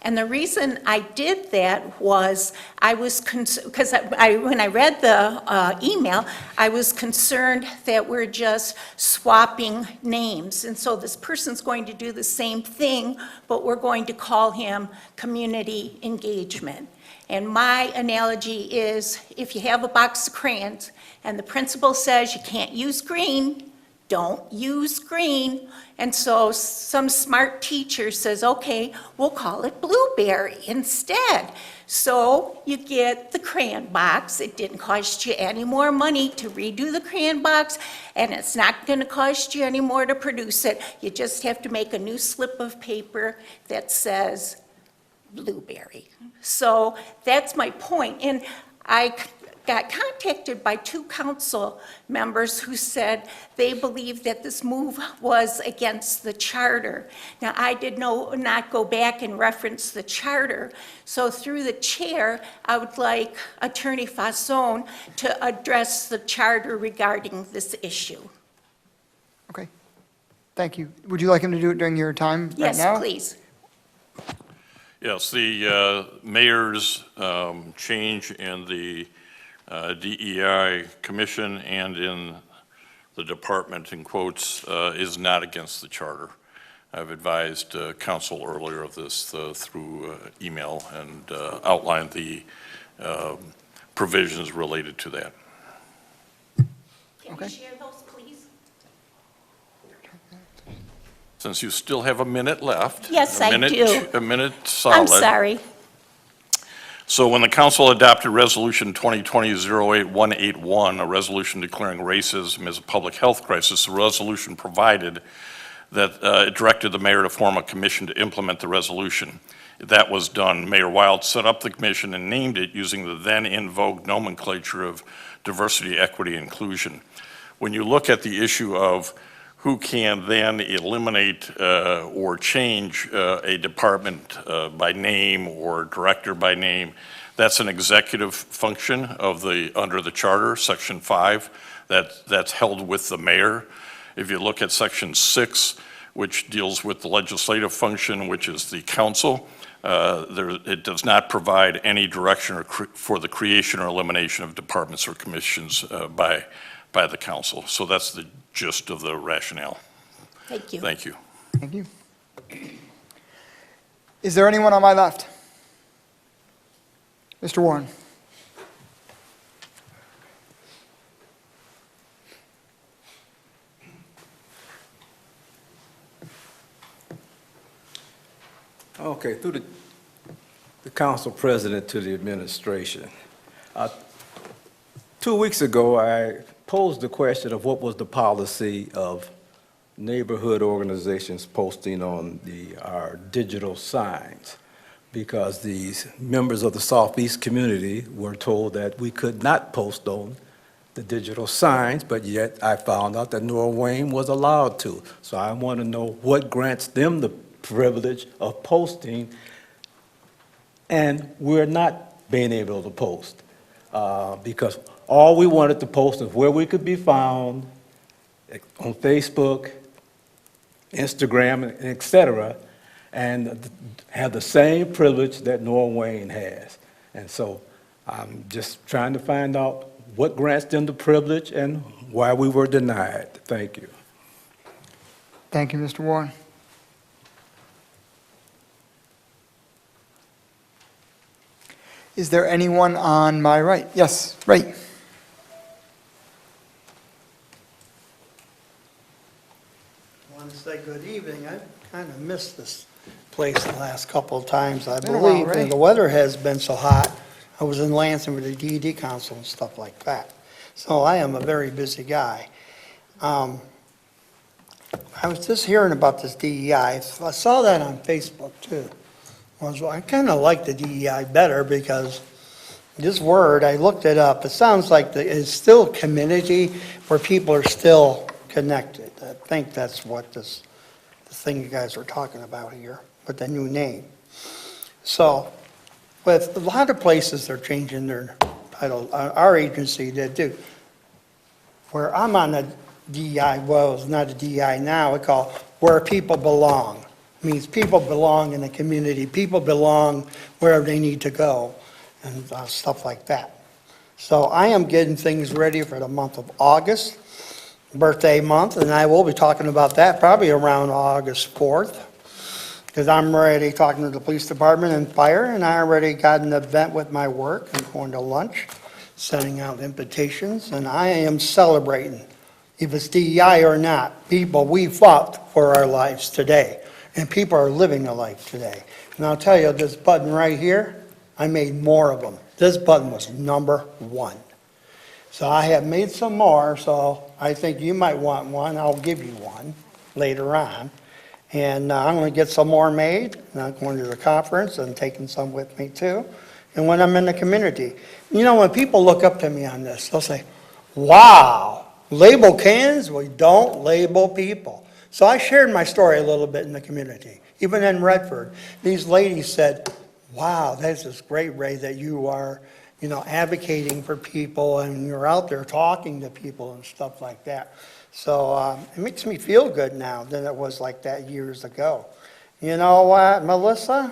And the reason I did that was I was because when I read the email, I was concerned that we're just swapping names. And so this person's going to do the same thing, but we're going to call him Community Engagement. And my analogy is if you have a box of crayons and the principal says you can't use green, don't use green. And so some smart teacher says, okay, we'll call it blueberry instead. So you get the crayon box. It didn't cost you any more money to redo the crayon box, and it's not going to cost you any more to produce it. You just have to make a new slip of paper that says blueberry. So that's my point. And I got contacted by 2 council members who said they believed that this move was against the charter. Now, I did not go back and reference the charter, so through the chair, I would like Attorney Fasson to address the charter regarding this issue. Okay. Thank you. Would you like him to do it during your time right now? Yes, please. Yes, the mayor's change in the DEI commission and in the department, in quotes, is not against the charter. I've advised council earlier of this through email and outlined the provisions related to that. Can you share those, please? Since you still have a minute left. Yes, I do. A minute solid. I'm sorry. So when the council adopted Resolution 2020-08181, a resolution declaring racism as a public health crisis, the resolution provided that it directed the mayor to form a commission to implement the resolution. That was done. Mayor Wild set up the commission and named it using the then in vogue nomenclature of diversity, equity, inclusion. When you look at the issue of who can then eliminate or change a department by name or director by name. That's an executive function of under the charter, Section 5, that's held with the mayor. If you look at Section 6, which deals with the legislative function, which is the council, it does not provide any direction for the creation or elimination of departments or commissions by the council. So that's the gist of the rationale. Thank you. Thank you. Thank you. Is there anyone on my left? Mr. Warren. Okay, through the council president to the administration. 2 weeks ago, I posed the question of what was the policy of neighborhood organizations posting on our digital signs, because these members of the Southeast community were told that we could not post on the digital signs, but yet I found out that North Wayne was allowed to. So I want to know what grants them the privilege of posting, and we're not being able to post, because all we wanted to post is where we could be found on Facebook, Instagram, et cetera, and have the same privilege that North Wayne has. And so I'm just trying to find out what grants them the privilege and why we were denied. Thank you. Thank you, Mr. Warren. Is there anyone on my right? Yes, right. I want to say good evening. I've kind of missed this place the last couple of times, I Been a while, believe. right? And the weather has been so hot. I was in Lansing with the DED Council and stuff like that. So I am a very busy guy. I was just hearing about this DEI. I saw that on Facebook too. I kind of like the DEI better because this word, I looked it up, it sounds like it's still community where people are still connected. I think that's what the thing you guys were talking about here with the new name. So, with a lot of places they're changing their title. Our agency did too. Where I'm on the DEI, well, it's not a DEI now, we call where people belong. Means people belong in the community, people belong wherever they need to go, and stuff like that. So I am getting things ready for the month of August, birthday month, and I will be talking about that probably around August 4th. Because I'm already talking to the police department and fire, and I already got an event with my work. I'm going to lunch, sending out invitations, and I am celebrating. If it's DEI or not, people, we fought for our lives today, and people are living a life today. And I'll tell you, this button right here, I made more of them. This button was number 1. So I have made some more, so I think you might want one. I'll give you one later on. And I'm going to get some more made, and I'm going to the conference and taking some with me too. And when I'm in the community, you know, when people look up to me on this, they'll say, wow, label cans? We don't label people. So I shared my story a little bit in the community. Even in Redford, these ladies said, wow, that's just great, Ray, that you are, you know, advocating for people and you're out there talking to people and stuff like that. So it makes me feel good now than it was like that years ago. You know what, Melissa?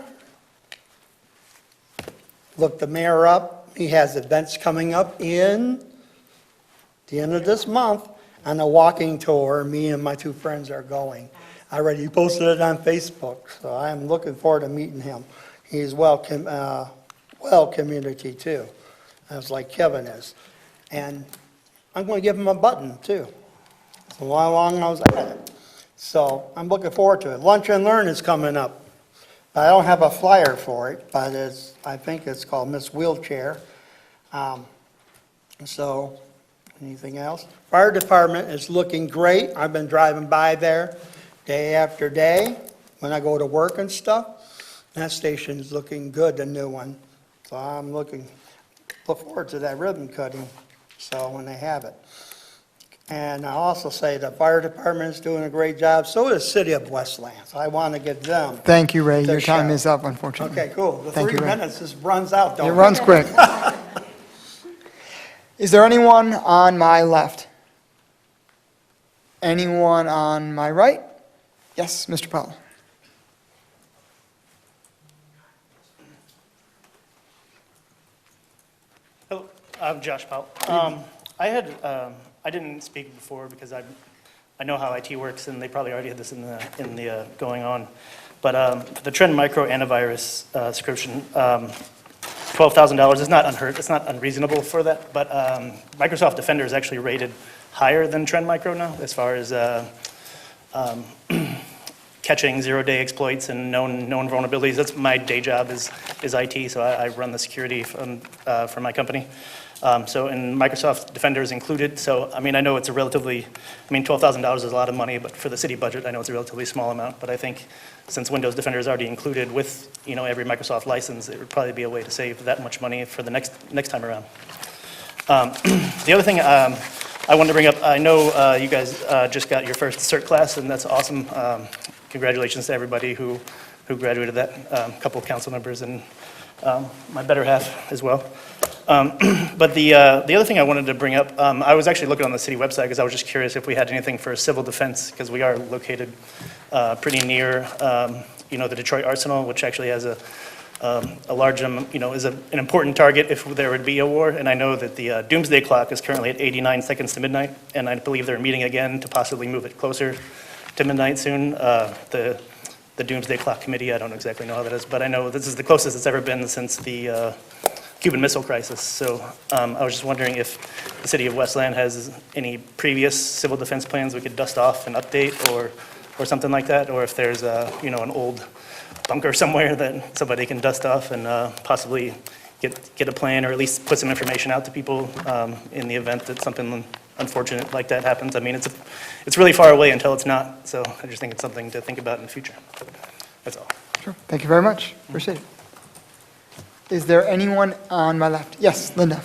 Look the mayor up. He has events coming up in the end of this month on a walking tour. Me and my 2 friends are going. I already posted it on Facebook, so I'm looking forward to meeting him. He's well community too, as like Kevin is. And I'm going to give him a button too. So how long I was at it. So I'm looking forward to it. Lunch and Learn is coming up. I don't have a flyer for it, but I think it's called Miss Wheelchair. So anything else? Fire department is looking great. I've been driving by there day after day when I go to work and stuff. That station is looking good, the new one. So I'm look forward to that ribbon cutting, so when they have it. And I also say the fire department is doing a great job, so is the city of Westland. So I want to get them. Thank you, Ray. to Your time shout. is up, unfortunately. Okay, cool. The Thank 3 you, Ray. minutes just runs out, don't It runs quick. Is there anyone on my left? Anyone on my right? Yes, Mr. Powell. Hello, I'm Josh Powell. I didn't speak before because I know how IT works, and they probably already had this in the going on. But for the Trend Micro antivirus subscription, $12,000 is not unheard. It's not unreasonable for that. But Microsoft Defender is actually rated higher than Trend Micro now, as far as catching zero-day exploits and known vulnerabilities. That's my day job is IT, so I run the security for my company. So, and Microsoft Defender is included, so, I mean, I know it's a relatively, $12,000 is a lot of money, but for the city budget, I know it's a relatively small amount, but I think since Windows Defender is already included with, every Microsoft license, it would probably be a way to save that much money for the next time around. The other thing I wanted to bring up, I know you guys just got your first CERT class, and that's awesome. Congratulations to everybody who graduated that, a couple of council members and my better half as well. But the other thing I wanted to bring up, I was actually looking on the city website because I was just curious if we had anything for civil defense, because we are located pretty near, the Detroit Arsenal, which actually has a large, is an important target if there would be a war. And I know that the doomsday clock is currently at 89 seconds to midnight, and I believe they're meeting again to possibly move it closer to midnight soon. The Doomsday Clock Committee, I don't exactly know how that is, but I know this is the closest it's ever been since the Cuban Missile Crisis. So I was just wondering if the city of Westland has any previous civil defense plans we could dust off and update or something like that, or if there's an old bunker somewhere that somebody can dust off and possibly get a plan or at least put some information out to people in the event that something unfortunate like that happens. I mean, it's really far away until it's not, so I just think it's something to think about in the future. That's all. Sure. Thank you very much. Appreciate it. Is there anyone on my left? Yes, Linda.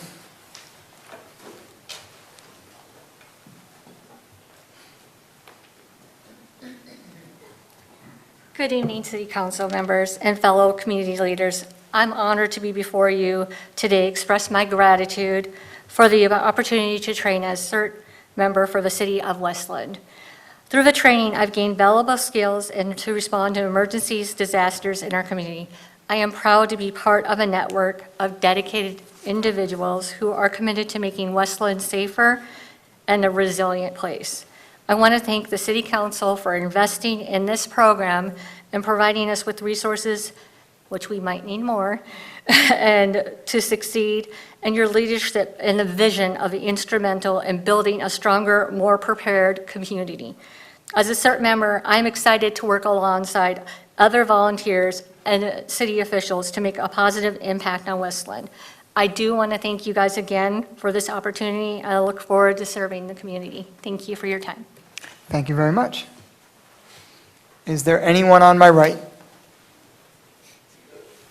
Good evening, City Council members and fellow community leaders. I'm honored to be before you today, express my gratitude for the opportunity to train as CERT member for the City of Westland. Through the training, I've gained valuable skills and to respond to emergencies, disasters in our community. I am proud to be part of a network of dedicated individuals who are committed to making Westland safer and a resilient place. I want to thank the City Council for investing in this program and providing us with resources, which we might need more, and to succeed, and your leadership and the vision of the instrumental in building a stronger, more prepared community. As a CERT member, I'm excited to work alongside other volunteers and city officials to make a positive impact on Westland. I do want to thank you guys again for this opportunity. I look forward to serving the community. Thank you for your time. Thank you very much. Is there anyone on my right?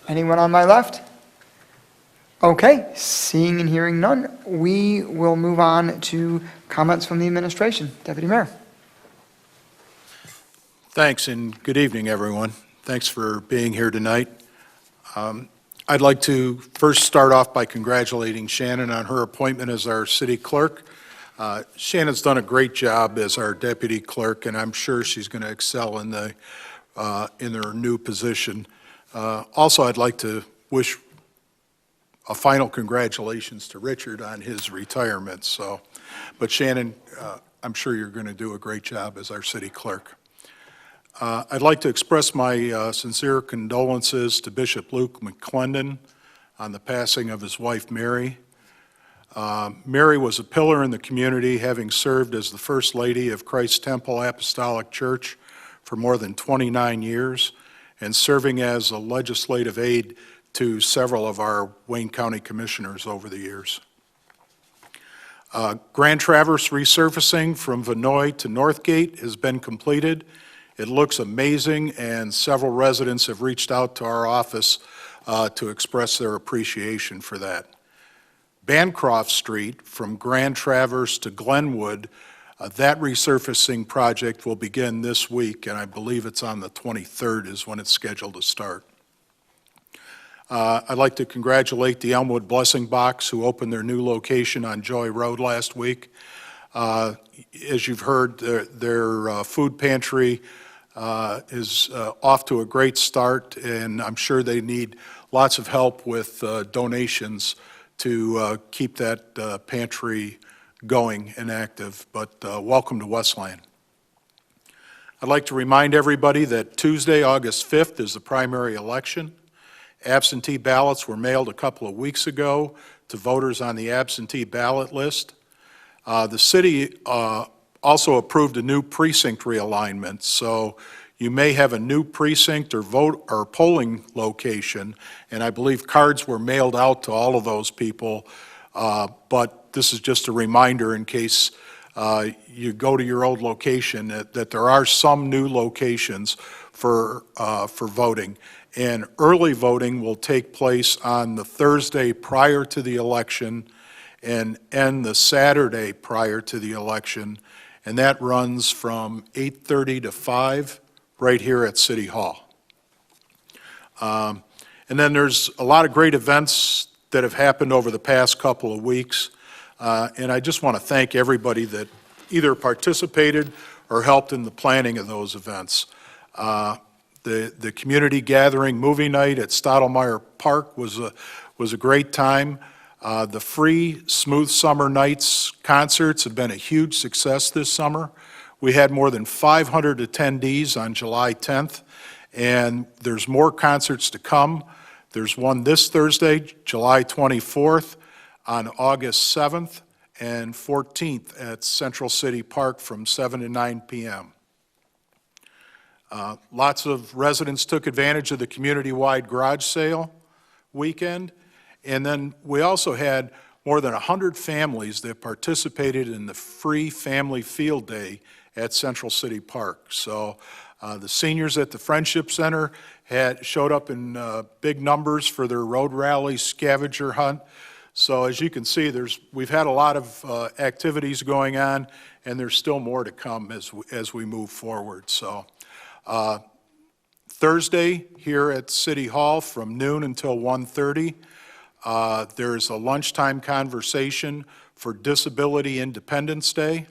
Anyone on my left? Okay, seeing and hearing none, we will move on to comments from the administration. Deputy Mayor. Thanks, and good evening, everyone. Thanks for being here tonight. I'd like to first start off by congratulating Shannon on her appointment as our city clerk. Shannon's done a great job as our deputy clerk, and I'm sure she's going to excel in her new position. Also, I'd like to wish a final congratulations to Richard on his retirement. But Shannon, I'm sure you're going to do a great job as our city clerk. I'd like to express my sincere condolences to Bishop Luke McClendon on the passing of his wife, Mary. Mary was a pillar in the community, having served as the First Lady of Christ Temple Apostolic Church for more than 29 years and serving as a legislative aide to several of our Wayne County commissioners over the years. Grand Traverse resurfacing from Vinoy to Northgate has been completed. It looks amazing, and several residents have reached out to our office to express their appreciation for that. Bancroft Street from Grand Traverse to Glenwood, that resurfacing project will begin this week, and I believe it's on the 23rd is when it's scheduled to start. I'd like to congratulate the Elmwood Blessing Box, who opened their new location on Joy Road last week. As you've heard, their food pantry is off to a great start, and I'm sure they need lots of help with donations to keep that pantry going and active. But welcome to Westland. I'd like to remind everybody that Tuesday, August 5th is the primary election. Absentee ballots were mailed a couple of weeks ago to voters on the absentee ballot list. The city also approved a new precinct realignment, so you may have a new precinct or vote or polling location, and I believe cards were mailed out to all of those people, but this is just a reminder in case you go to your old location that there are some new locations for voting. And early voting will take place on the Thursday prior to the election and end the Saturday prior to the election, and that runs from 8:30 to 5 right here at City Hall. And then there's a lot of great events that have happened over the past couple of weeks, and I just want to thank everybody that either participated or helped in the planning of those events. The community gathering movie night at Stottlemyre Park was a great time. The free Smooth Summer Nights concerts have been a huge success this summer. We had more than 500 attendees on July 10th, and there's more concerts to come. There's one this Thursday, July 24th, on August 7th, and 14th at Central City Park from 7 to 9 p.m. Lots of residents took advantage of the community-wide garage sale weekend. And then we also had more than 100 families that participated in the free family field day at Central City Park. So the seniors at the Friendship Center showed up in big numbers for their road rally scavenger hunt. So as you can see, we've had a lot of activities going on, and there's still more to come as we move forward. So Thursday here at City Hall from noon until 1:30, there's a lunchtime conversation for Disability Independence Day.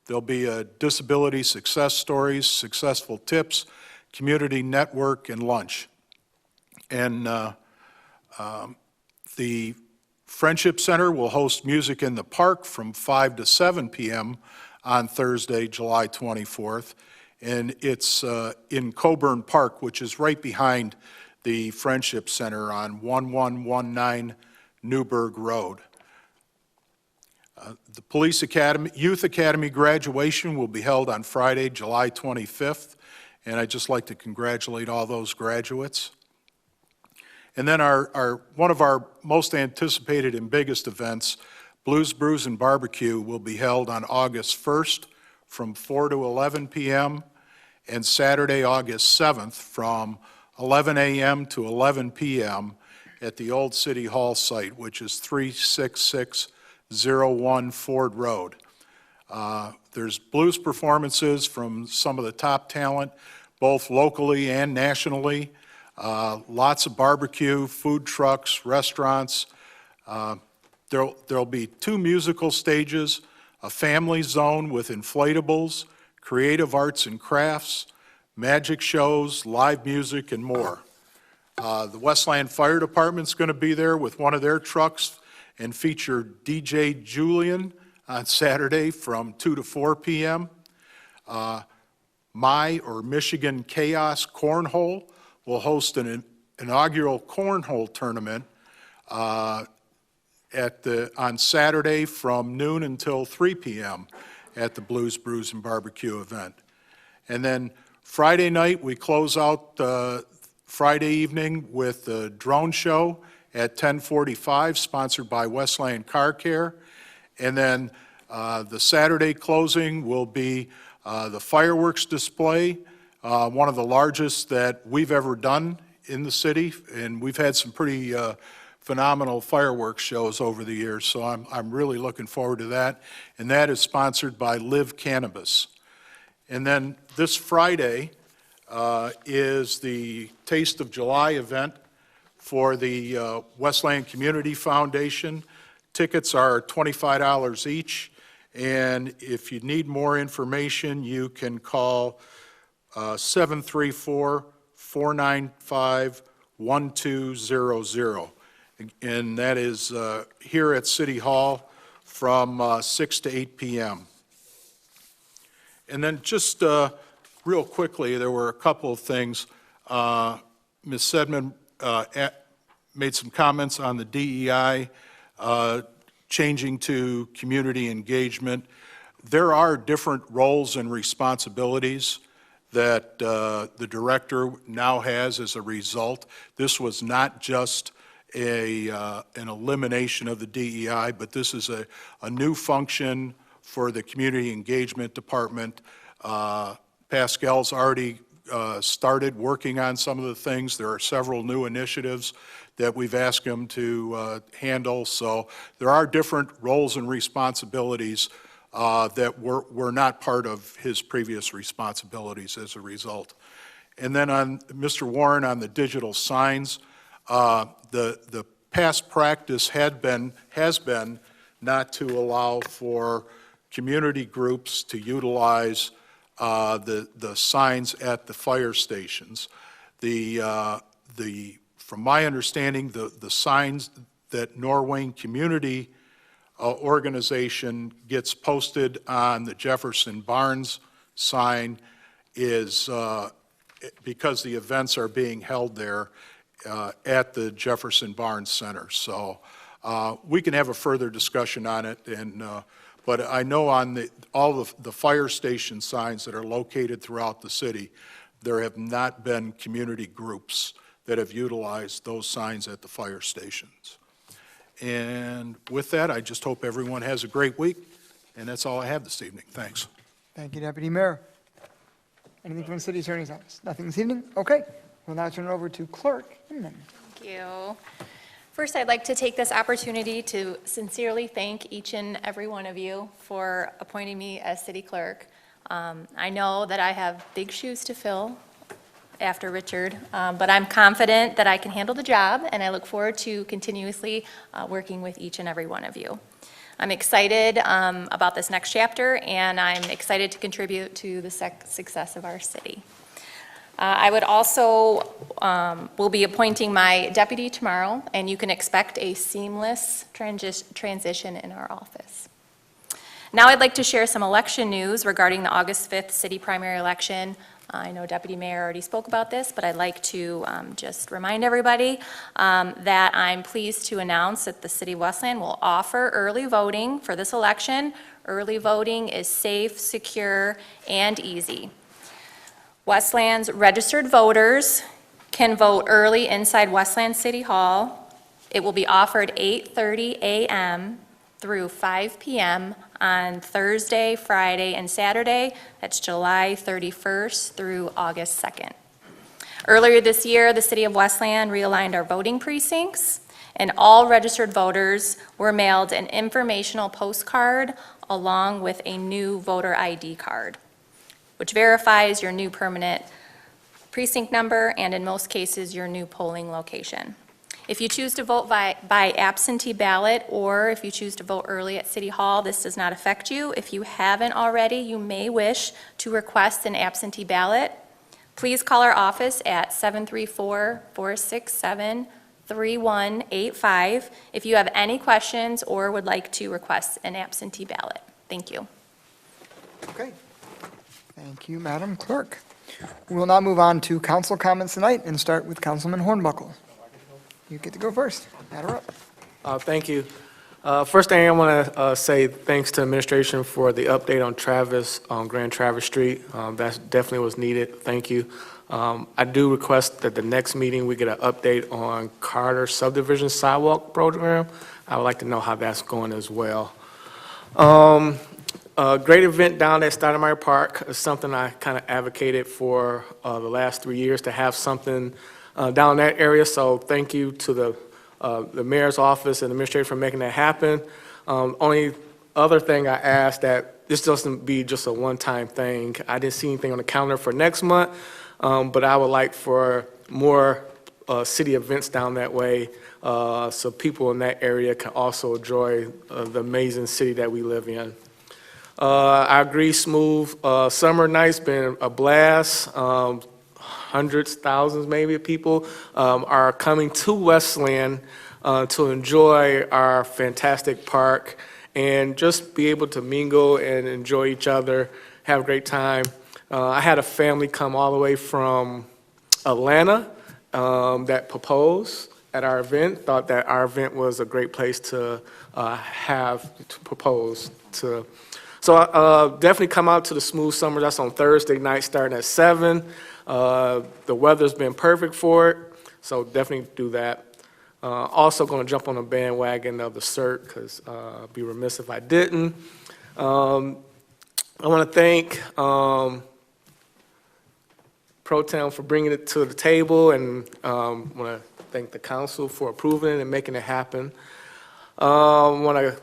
There'll be a disability success stories, successful tips, community network, and lunch. And the Friendship Center will host Music in the Park from 5 to 7 p.m. on Thursday, July 24th. And it's in Coburn Park, which is right behind the Friendship Center on 1119 Newburgh Road. The Police Academy, Youth Academy graduation will be held on Friday, July 25th, and I'd just like to congratulate all those graduates. And then one of our most anticipated and biggest events, Blues, Brews, and Barbecue, will be held on August 1st from 4 to 11 p.m., and Saturday, August 7th from 11 a.m. to 11 p.m. at the old City Hall site, which is 36601 Ford Road. There's blues performances from some of the top talent, both locally and nationally. Lots of barbecue, food trucks, restaurants. There'll be 2 musical stages, a family zone with inflatables, creative arts and crafts, magic shows, live music, and more. The Westland Fire Department's going to be there with one of their trucks and feature DJ Julian on Saturday from 2 to 4 p.m. Michigan Chaos Cornhole will host an inaugural cornhole tournament on Saturday from noon until 3 p.m. at the Blues, Brews, and Barbecue event. And then Friday night, we close out Friday evening with the drone show at 10:45, sponsored by Westland Car Care. And then the Saturday closing will be the fireworks display, one of the largest that we've ever done in the city, and we've had some pretty phenomenal fireworks shows over the years, so I'm really looking forward to that. And that is sponsored by Live Cannabis. And then this Friday is the Taste of July event for the Westland Community Foundation. Tickets are $25 each, and if you need more information, you can call 734-495-1200. And that is here at City Hall from 6 to 8 p.m. And then just real quickly, there were a couple of things. Ms. Sedman made some comments on the DEI changing to community engagement. There are different roles and responsibilities that the director now has as a result. This was not just an elimination of the DEI, but this is a new function for the Community Engagement Department. Pascal's already started working on some of the things. There are several new initiatives that we've asked him to handle. So there are different roles and responsibilities that were not part of his previous responsibilities as a result. And then on Mr. Warren, on the digital signs, the past practice has been not to allow for community groups to utilize the signs at the fire stations. From my understanding, the signs that Norwayne Community Organization gets posted on the Jefferson Barnes sign is because the events are being held there at the Jefferson Barnes Center. So we can have a further discussion on it, but I know on all of the fire station signs that are located throughout the city, there have not been community groups that have utilized those signs at the fire stations. And with that, I just hope everyone has a great week, and that's all I have this evening. Thanks. Thank you, Deputy Mayor. Anything from the city attorney's office? Nothing this evening? Okay. We'll now turn it over to Clerk Hinman. Thank you. First, I'd like to take this opportunity to sincerely thank each and every one of you for appointing me as city clerk. I know that I have big shoes to fill after Richard, but I'm confident that I can handle the job, and I look forward to continuously working with each and every one of you. I'm excited about this next chapter, and I'm excited to contribute to the success of our city. I would also, will be appointing my deputy tomorrow, and you can expect a seamless transition in our office. Now I'd like to share some election news regarding the August 5th city primary election. I know Deputy Mayor already spoke about this, but I'd like to just remind everybody that I'm pleased to announce that the City of Westland will offer early voting for this election. Early voting is safe, secure, and easy. Westland's registered voters can vote early inside Westland City Hall. It will be offered 8:30 a.m. through 5 p.m. on Thursday, Friday, and Saturday. That's July 31st through August 2nd. Earlier this year, the City of Westland realigned our voting precincts, and all registered voters were mailed an informational postcard along with a new voter ID card, which verifies your new permanent precinct number and, in most cases, your new polling location. If you choose to vote by absentee ballot, or if you choose to vote early at City Hall, this does not affect you. If you haven't already, you may wish to request an absentee ballot. Please call our office at 734-467-3185 if you have any questions or would like to request an absentee ballot. Thank you. Okay. Thank you, Madam Clerk. We will now move on to council comments tonight and start with Councilman Hornbuckle. You get to go first. Batter up. Thank you. First thing I want to say thanks to administration for the update on Travis, on Grand Traverse Street. That definitely was needed. Thank you. I do request that the next meeting we get an update on Carter subdivision sidewalk program. I would like to know how that's going as well. A great event down at Stoudemire Park is something I kind of advocated for the last 3 years, to have something down that area. So thank you to the mayor's office and the administrator for making that happen. Only other thing I asked, that this doesn't be just a one-time thing. I didn't see anything on the calendar for next month, but I would like for more city events down that way, so people in that area can also enjoy the amazing city that we live in. I agree, smooth summer night's been a blast. Hundreds, thousands maybe of people are coming to Westland to enjoy our fantastic park and just be able to mingle and enjoy each other, have a great time. I had a family come all the way from Atlanta that proposed at our event, thought that our event was a great place to propose to. So definitely come out to the Smooth Summer. That's on Thursday night starting at 7. The weather's been perfect for it, so definitely do that. Also going to jump on the bandwagon of the CERT, because I'd be remiss if I didn't. I want to thank Pro Tem for bringing it to the table, and want to thank the council for approving it and making it happen. Want to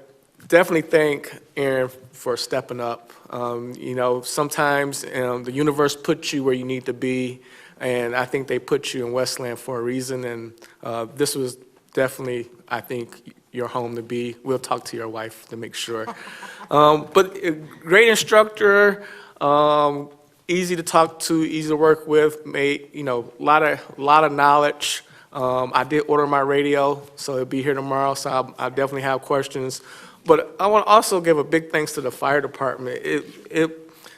definitely thank Aaron for stepping up. You know, sometimes the universe puts you where you need to be, and I think they put you in Westland for a reason, and this was definitely, I think, your home to be. We'll talk to your wife to make sure. But a great instructor, easy to talk to, easy to work with, made, you know, a lot of knowledge. I did order my radio, so it'll be here tomorrow, so I'll definitely have questions. But I want to also give a big thanks to the fire department.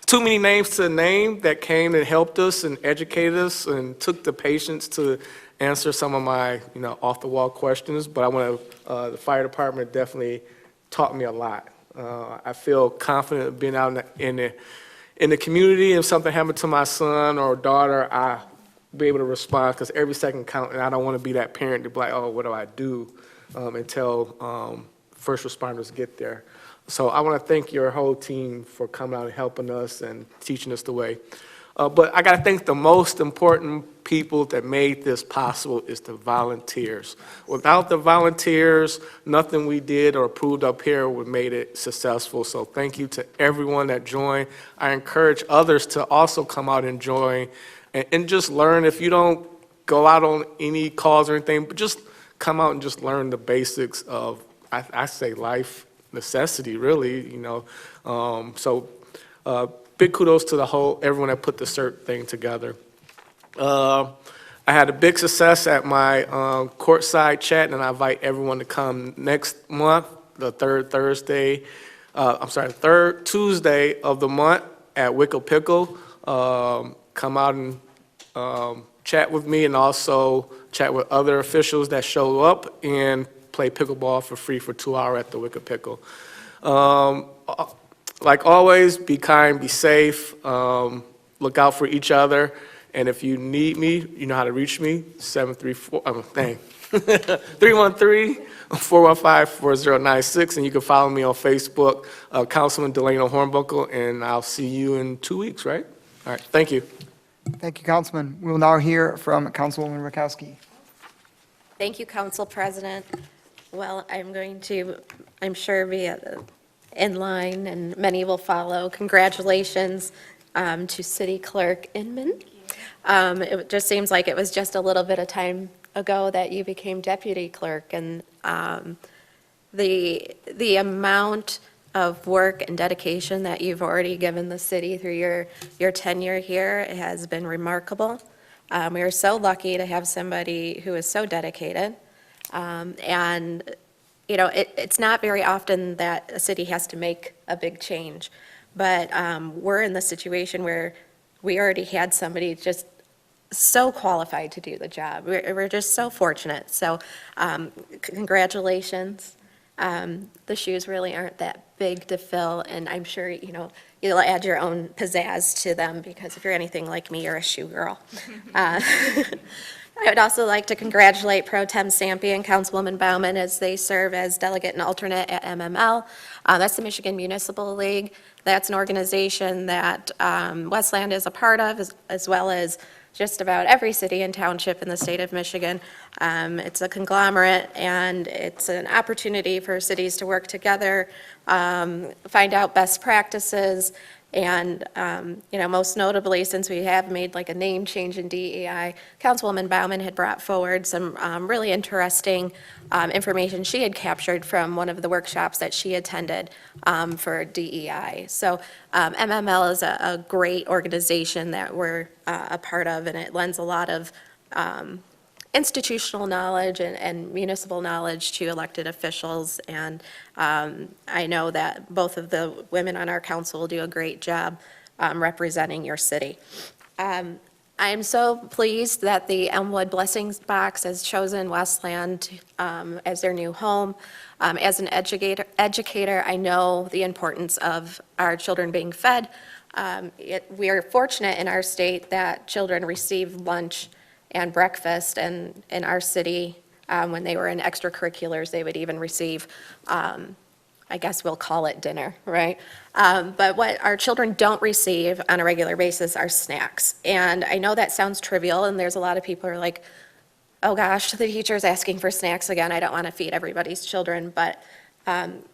Too many names to name that came and helped us and educated us and took the patience to answer some of my, you know, off-the-wall questions. But I want to, the fire department definitely taught me a lot. I feel confident being out in the community. If something happened to my son or daughter, I'll be able to respond, because every second counts, and I don't want to be that parent to be like, oh, what do I do? until first responders get there. So I want to thank your whole team for coming out and helping us and teaching us the way. But I got to thank the most important people that made this possible is the volunteers. Without the volunteers, nothing we did or approved up here would have made it successful. So thank you to everyone that joined. I encourage others to also come out and join and just learn. If you don't go out on any calls or anything, but just come out and just learn the basics of, I say, life necessity, really, you know. Big kudos to everyone that put the CERT thing together. I had a big success at my courtside chat, and I invite everyone to come next month, the third Tuesday of the month at Wickle Pickle. Come out and chat with me and also chat with other officials that show up and play pickleball for free for 2 hours at the Wickle Pickle. Like always, be kind, be safe, look out for each other, and if you need me, you know how to reach me, 313-415-4096, and you can follow me on Facebook, Councilman Delano Hornbuckle, and I'll see you in 2 weeks, right? All right, thank you. Thank you, Councilman. We will now hear from Councilwoman Rakowski. Thank you, Council President. Well, I'm sure, be in line, and many will follow. Congratulations to City Clerk Inman. It just seems like it was just a little bit of time ago that you became Deputy Clerk, and the amount of work and dedication that you've already given the city through your tenure here has been remarkable. We are so lucky to have somebody who is so dedicated, and you know, it's not very often that a city has to make a big change, but we're in the situation where we already had somebody just so qualified to do the job. We're just so fortunate. So congratulations. The shoes really aren't that big to fill, and I'm sure, you know, you'll add your own pizzazz to them, because if you're anything like me, you're a shoe girl. I would also like to congratulate Pro Tem Sampe and Councilwoman Bauman as they serve as delegate and alternate at MML. That's the Michigan Municipal League. That's an organization that Westland is a part of, as well as just about every city and township in the state of Michigan. It's a conglomerate, and it's an opportunity for cities to work together, find out best practices, and, you know, most notably, since we have made like a name change in DEI, Councilwoman Bauman had brought forward some really interesting information she had captured from one of the workshops that she attended for DEI. So MML is a great organization that we're a part of, and it lends a lot of institutional knowledge and municipal knowledge to elected officials, and I know that both of the women on our council do a great job representing your city. I am so pleased that the Elmwood Blessings Box has chosen Westland as their new home. As an educator, I know the importance of our children being fed. We are fortunate in our state that children receive lunch and breakfast, and in our city, when they were in extracurriculars, they would even receive, I guess we'll call it dinner, right? But what our children don't receive on a regular basis are snacks. And I know that sounds trivial, and there's a lot of people who are like, oh gosh, the teacher's asking for snacks again, I don't want to feed everybody's children. But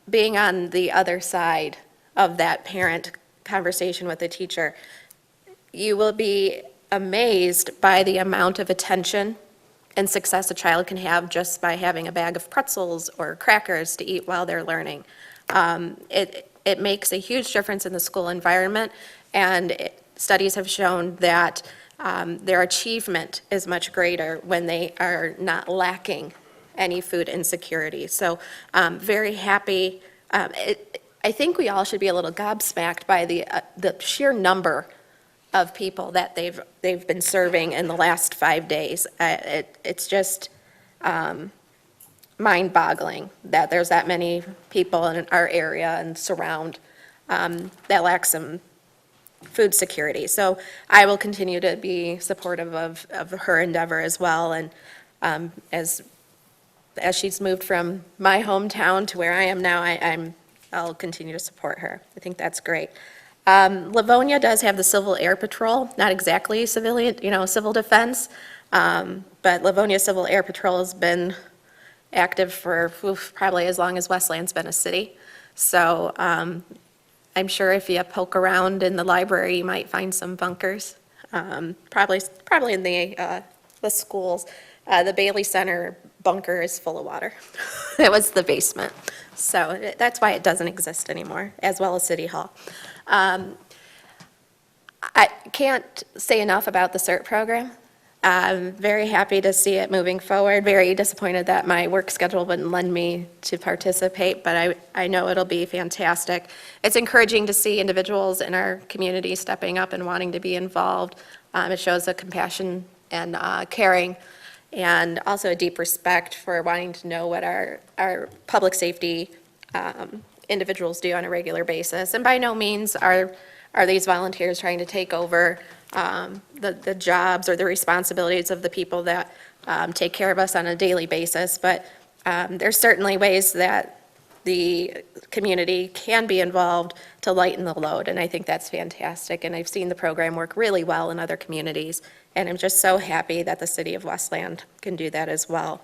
being on the other side of that parent conversation with the teacher, you will be amazed by the amount of attention and success a child can have just by having a bag of pretzels or crackers to eat while they're learning. It makes a huge difference in the school environment, and studies have shown that their achievement is much greater when they are not lacking any food insecurity. So very happy. I think we all should be a little gobsmacked by the sheer number of people that they've been serving in the last 5 days. It's just mind-boggling that there's that many people in our area and surround that lack some food security. So I will continue to be supportive of her endeavor as well. And as as she's moved from my hometown to where I am now, I'll continue to support her. I think that's great. Livonia does have the Civil Air Patrol, not exactly civilian, civil defense, but Livonia Civil Air Patrol has been active for probably as long as Westland's been a city. So I'm sure if you poke around in the library, you might find some bunkers, probably in the schools. The Bailey Center bunker is full of water. It was the basement. So that's why it doesn't exist anymore, as well as City Hall. I can't say enough about the CERT program. I'm very happy to see it moving forward. Very disappointed that my work schedule wouldn't lend me to participate, but I know it'll be fantastic. It's encouraging to see individuals in our community stepping up and wanting to be involved. It shows a compassion and caring, and also a deep respect for wanting to know what our public safety individuals do on a regular basis. And by no means are these volunteers trying to take over the jobs or the responsibilities of the people that take care of us on a daily basis, but there's certainly ways that the community can be involved to lighten the load, and I think that's fantastic. And I've seen the program work really well in other communities, and I'm just so happy that the city of Westland can do that as well.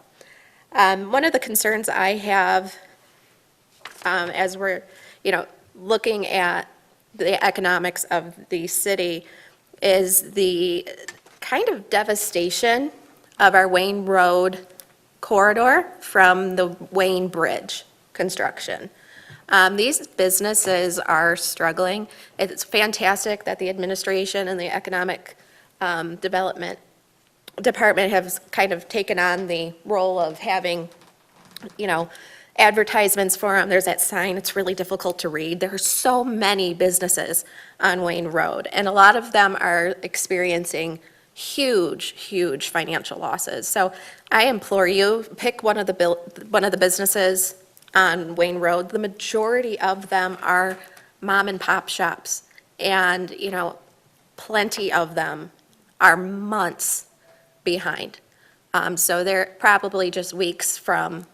One of the concerns I have as we're, looking at the economics of the city is the kind of devastation of our Wayne Road corridor from the Wayne Bridge construction. These businesses are struggling. It's fantastic that the administration and the economic development department have kind of taken on the role of having, advertisements for them. There's that sign, it's really difficult to read. There are so many businesses on Wayne Road, and a lot of them are experiencing huge, huge financial losses. So I implore you, pick one of the businesses on Wayne Road. The majority of them are mom and pop shops, and, plenty of them are months behind. So they're probably just weeks from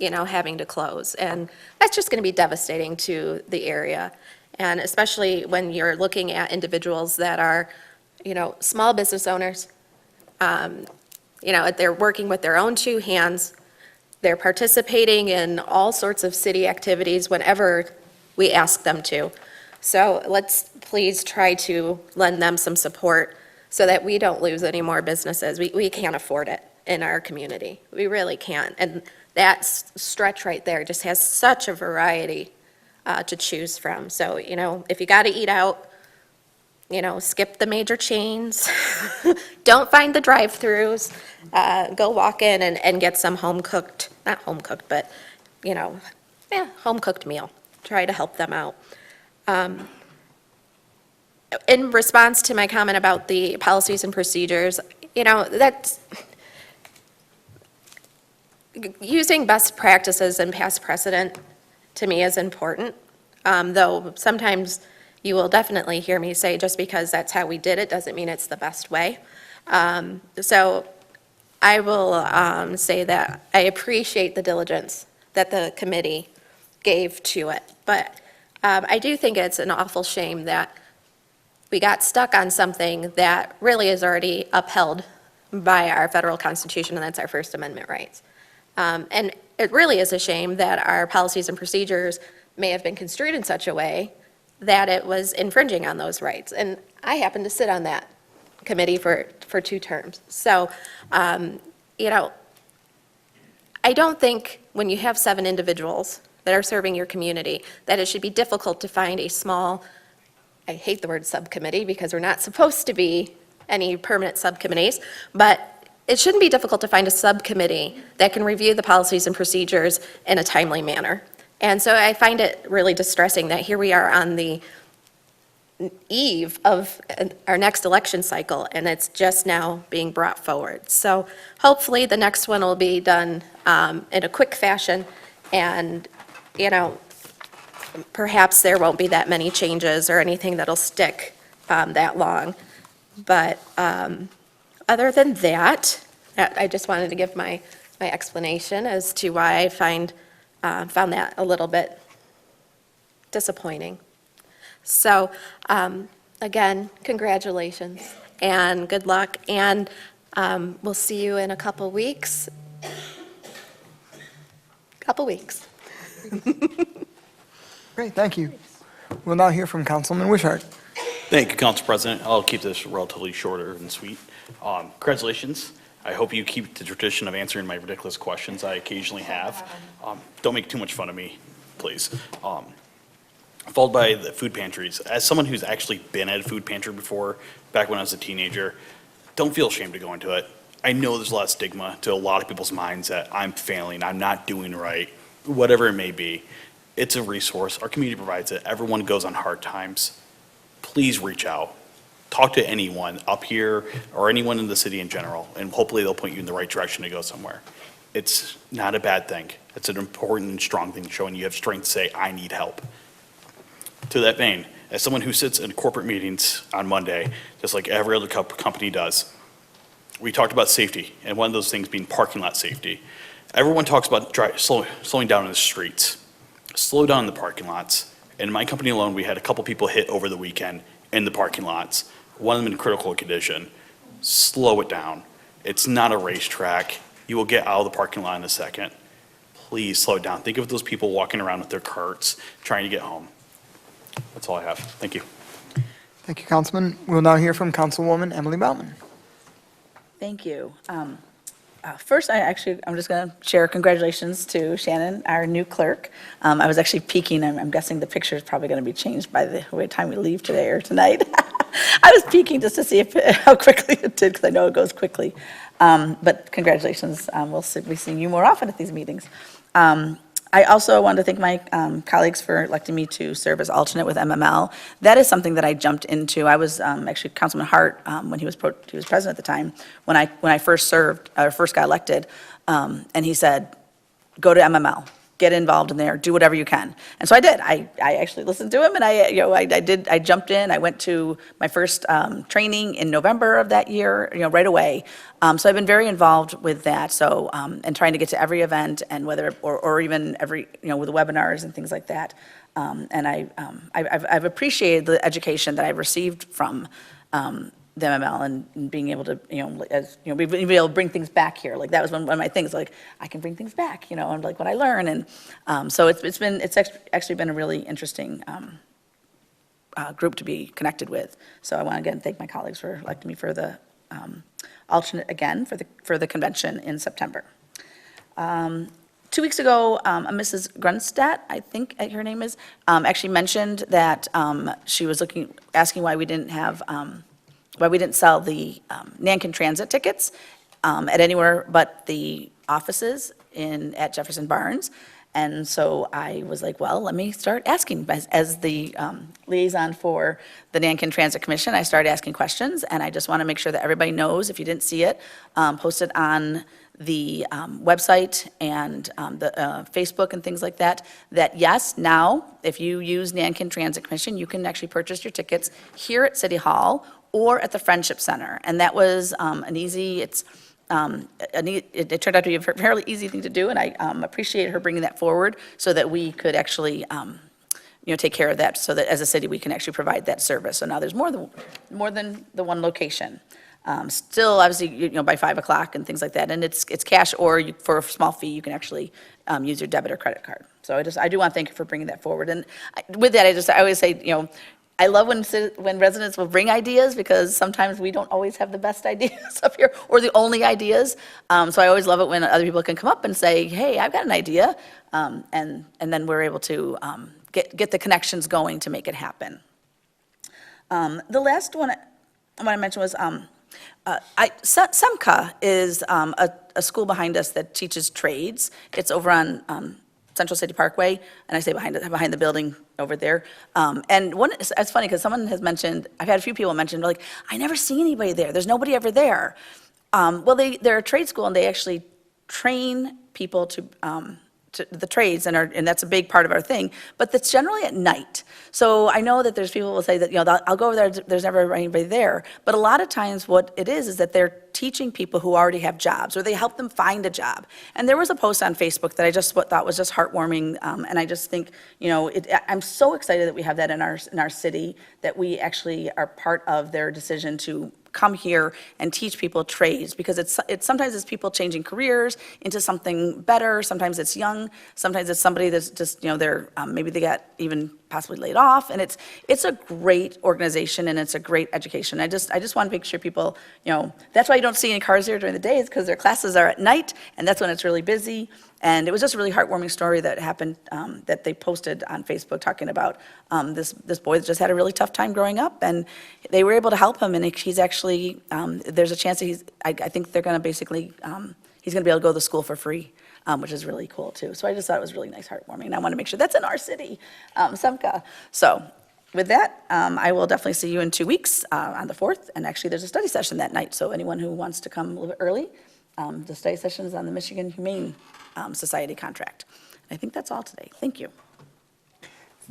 having to close. And that's just going to be devastating to the area. And especially when you're looking at individuals that are, small business owners, they're working with their own two hands. They're participating in all sorts of city activities whenever we ask them to. So let's please try to lend them some support so that we don't lose any more businesses. We can't afford it in our community. We really can't. And that stretch right there just has such a variety to choose from. So, if you got to eat out, skip the major chains. Don't find the drive-throughs. Go walk in and get some home-cooked, not home-cooked, but, home-cooked meal. Try to help them out. In response to my comment about the policies and procedures, that's using best practices and past precedent to me is important, though sometimes you will definitely hear me say just because that's how we did it doesn't mean it's the best way. So I will say that I appreciate the diligence that the committee gave to it, but I do think it's an awful shame that we got stuck on something that really is already upheld by our federal Constitution, and that's our First Amendment rights. And it really is a shame that our policies and procedures may have been construed in such a way that it was infringing on those rights. And I happen to sit on that committee for 2 terms. So, I don't think when you have 7 individuals that are serving your community, that it should be difficult to find a small, I hate the word subcommittee because we're not supposed to be any permanent subcommittees, but it shouldn't be difficult to find a subcommittee that can review the policies and procedures in a timely manner. And so I find it really distressing that here we are on the eve of our next election cycle, and it's just now being brought forward. So hopefully the next one will be done in a quick fashion, and, perhaps there won't be that many changes or anything that'll stick that long. But other than that, I just wanted to give my my explanation as to why I found that a little bit disappointing. So, again, congratulations and good luck, and we'll see you in a couple weeks. Great, thank you. We'll now hear from Councilman Wishart. Thank you, Council President. I'll keep this relatively shorter and sweet. Congratulations. I hope you keep the tradition of answering my ridiculous questions I occasionally have. Don't make too much fun of me, please. Followed by the food pantries. As someone who's actually been at a food pantry before, back when I was a teenager, don't feel ashamed to go into it. I know there's a lot of stigma to a lot of people's minds that I'm failing, I'm not doing right, whatever it may be. It's a resource. Our community provides it. Everyone goes on hard times. Please reach out. Talk to anyone up here or anyone in the city in general, and hopefully they'll point you in the right direction to go somewhere. It's not a bad thing. It's an important and strong thing, showing you have strength to say, I need help. To that vein, as someone who sits in corporate meetings on Monday, just like every other company does, we talked about safety, and one of those things being parking lot safety. Everyone talks about slowing down in the streets. Slow down in the parking lots. In my company alone, we had a couple people hit over the weekend in the parking lots, one of them in critical condition. Slow it down. It's not a racetrack. You will get out of the parking lot in a second. Please slow it down. Think of those people walking around with their carts, trying to get home. That's all I have. Thank you. Thank you, Councilman. We'll now hear from Councilwoman Emily Bauman. Thank you. First, I'm just going to share congratulations to Shannon, our new clerk. I was actually peeking. I'm guessing the picture is probably going to be changed by the time we leave today or tonight. I was peeking just to see how quickly it did, because I know it goes quickly. But congratulations. We'll be seeing you more often at these meetings. I also wanted to thank my colleagues for electing me to serve as alternate with MML. That is something that I jumped into. I was actually Councilman Hart when he was president at the time, when I first served, or first got elected, and he said, go to MML, get involved in there, do whatever you can. And so I did. I actually listened to him, and I jumped in. I went to my first training in November of that year, right away. So I've been very involved with that. So and trying to get to every event, and whether or even every with the webinars and things like that. And I've appreciated the education that I've received from the MML, and being able to being able to bring things back here. Like that was one of my things. Like I can bring things back, and like what I learn. And so it's actually been a really interesting group to be connected with. So I want to again thank my colleagues for electing me for the alternate again for the convention in September. 2 weeks ago, Mrs. Grunstadt, I think her name is, actually mentioned that she was asking why we didn't have why we didn't sell the Nankin Transit tickets at anywhere but the offices at Jefferson Barnes. And so I was like, well, let me start asking. As the liaison for the Nankin Transit Commission, I started asking questions, and I just want to make sure that everybody knows, if you didn't see it, posted on the website and the Facebook and things like that, that yes, now, if you use Nankin Transit Commission, you can actually purchase your tickets here at City Hall or at the Friendship Center. And that was an easy, it turned out to be a fairly easy thing to do, and I appreciate her bringing that forward so that we could actually take care of that, so that as a city we can actually provide that service. So now there's more than the one location. Still, obviously, by 5 o'clock and things like that, and it's cash, or for a small fee you can actually use your debit or credit card. So I do want to thank you for bringing that forward. And with that, I always say, I love when residents will bring ideas, because sometimes we don't always have the best ideas up here or the only ideas. So I always love it when other people can come up and say, hey, I've got an idea. And then we're able to get the connections going to make it happen. The last one I want to mention was SEMCA is a school behind us that teaches trades. It's over on Central City Parkway, and I say behind the building over there. And it's funny because someone has mentioned, I've had a few people mention, like, I never see anybody there. There's nobody ever there. Well, they're a trade school, and they actually train people the trades, and that's a big part of our thing, but that's generally at night. So I know that there's people who will say that, I'll go over there, there's never anybody there. But a lot of times what it is that they're teaching people who already have jobs, or they help them find a job. And there was a post on Facebook that I just thought was just heartwarming, and I just think, I'm so excited that we have that in our city, that we actually are part of their decision to come here and teach people trades, because it's sometimes it's people changing careers into something better. Sometimes it's young. Sometimes it's somebody that's just, they're maybe they got even possibly laid off, and it's a great organization, and it's a great education. I just want to make sure people, that's why you don't see any cars here during the day, is because their classes are at night, and that's when it's really busy. And it was just a really heartwarming story that happened, that they posted on Facebook, talking about this boy that just had a really tough time growing up, and they were able to help him, and he's actually, there's a chance that I think they're going to basically, he's going to be able to go to school for free, which is really cool too. So I just thought it was really nice, heartwarming, and I want to make sure that's in our city, Semka. So with that, I will definitely see you in 2 weeks on the 4th, and actually there's a study session that night, so anyone who wants to come a little bit early, the study session is on the Michigan Humane Society contract. I think that's all today. Thank you.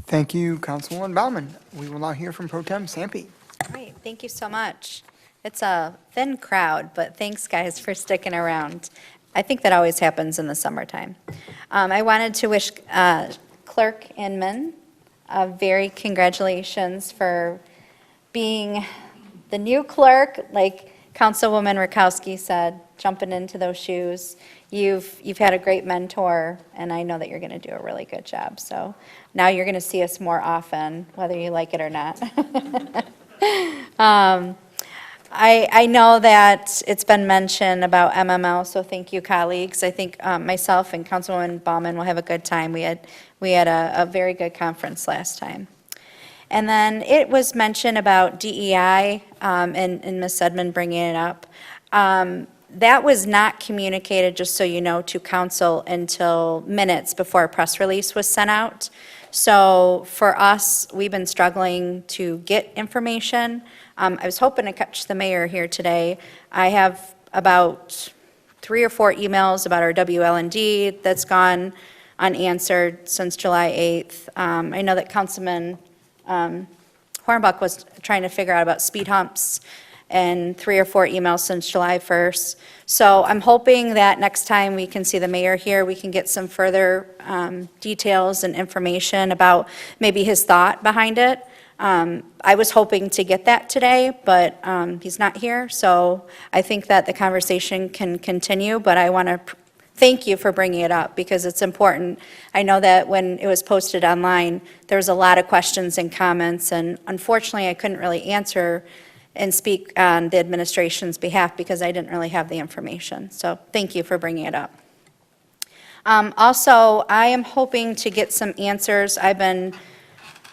Thank you, Councilwoman Baumann. We will now hear from Pro Tem Sampe. Great, thank you so much. It's a thin crowd, but thanks, guys, for sticking around. I think that always happens in the summertime. I wanted to wish Clerk Inman a very congratulations for being the new clerk, like Councilwoman Rakowski said, jumping into those shoes. You've had a great mentor, and I know that you're going to do a really good job. So now you're going to see us more often, whether you like it or not. I know that it's been mentioned about MML, so thank you, colleagues. I think myself and Councilwoman Baumann will have a good time. We had a very good conference last time. And then it was mentioned about DEI, and Ms. Sedman bringing it up. That was not communicated, just so you know, to council until minutes before a press release was sent out. So for us, we've been struggling to get information. I was hoping to catch the mayor here today. I have about 3 or 4 emails about our WL&D that's gone unanswered since July 8th. I know that Councilman Hornbuck was trying to figure out about speed humps, and 3 or 4 emails since July 1st. So I'm hoping that next time we can see the mayor here, we can get some further details and information about maybe his thought behind it. I was hoping to get that today, but he's not here, so I think that the conversation can continue, but I want to thank you for bringing it up, because it's important. I know that when it was posted online, there was a lot of questions and comments, and unfortunately, I couldn't really answer and speak on the administration's behalf because I didn't really have the information. So thank you for bringing it up. Also, I am hoping to get some answers. I've been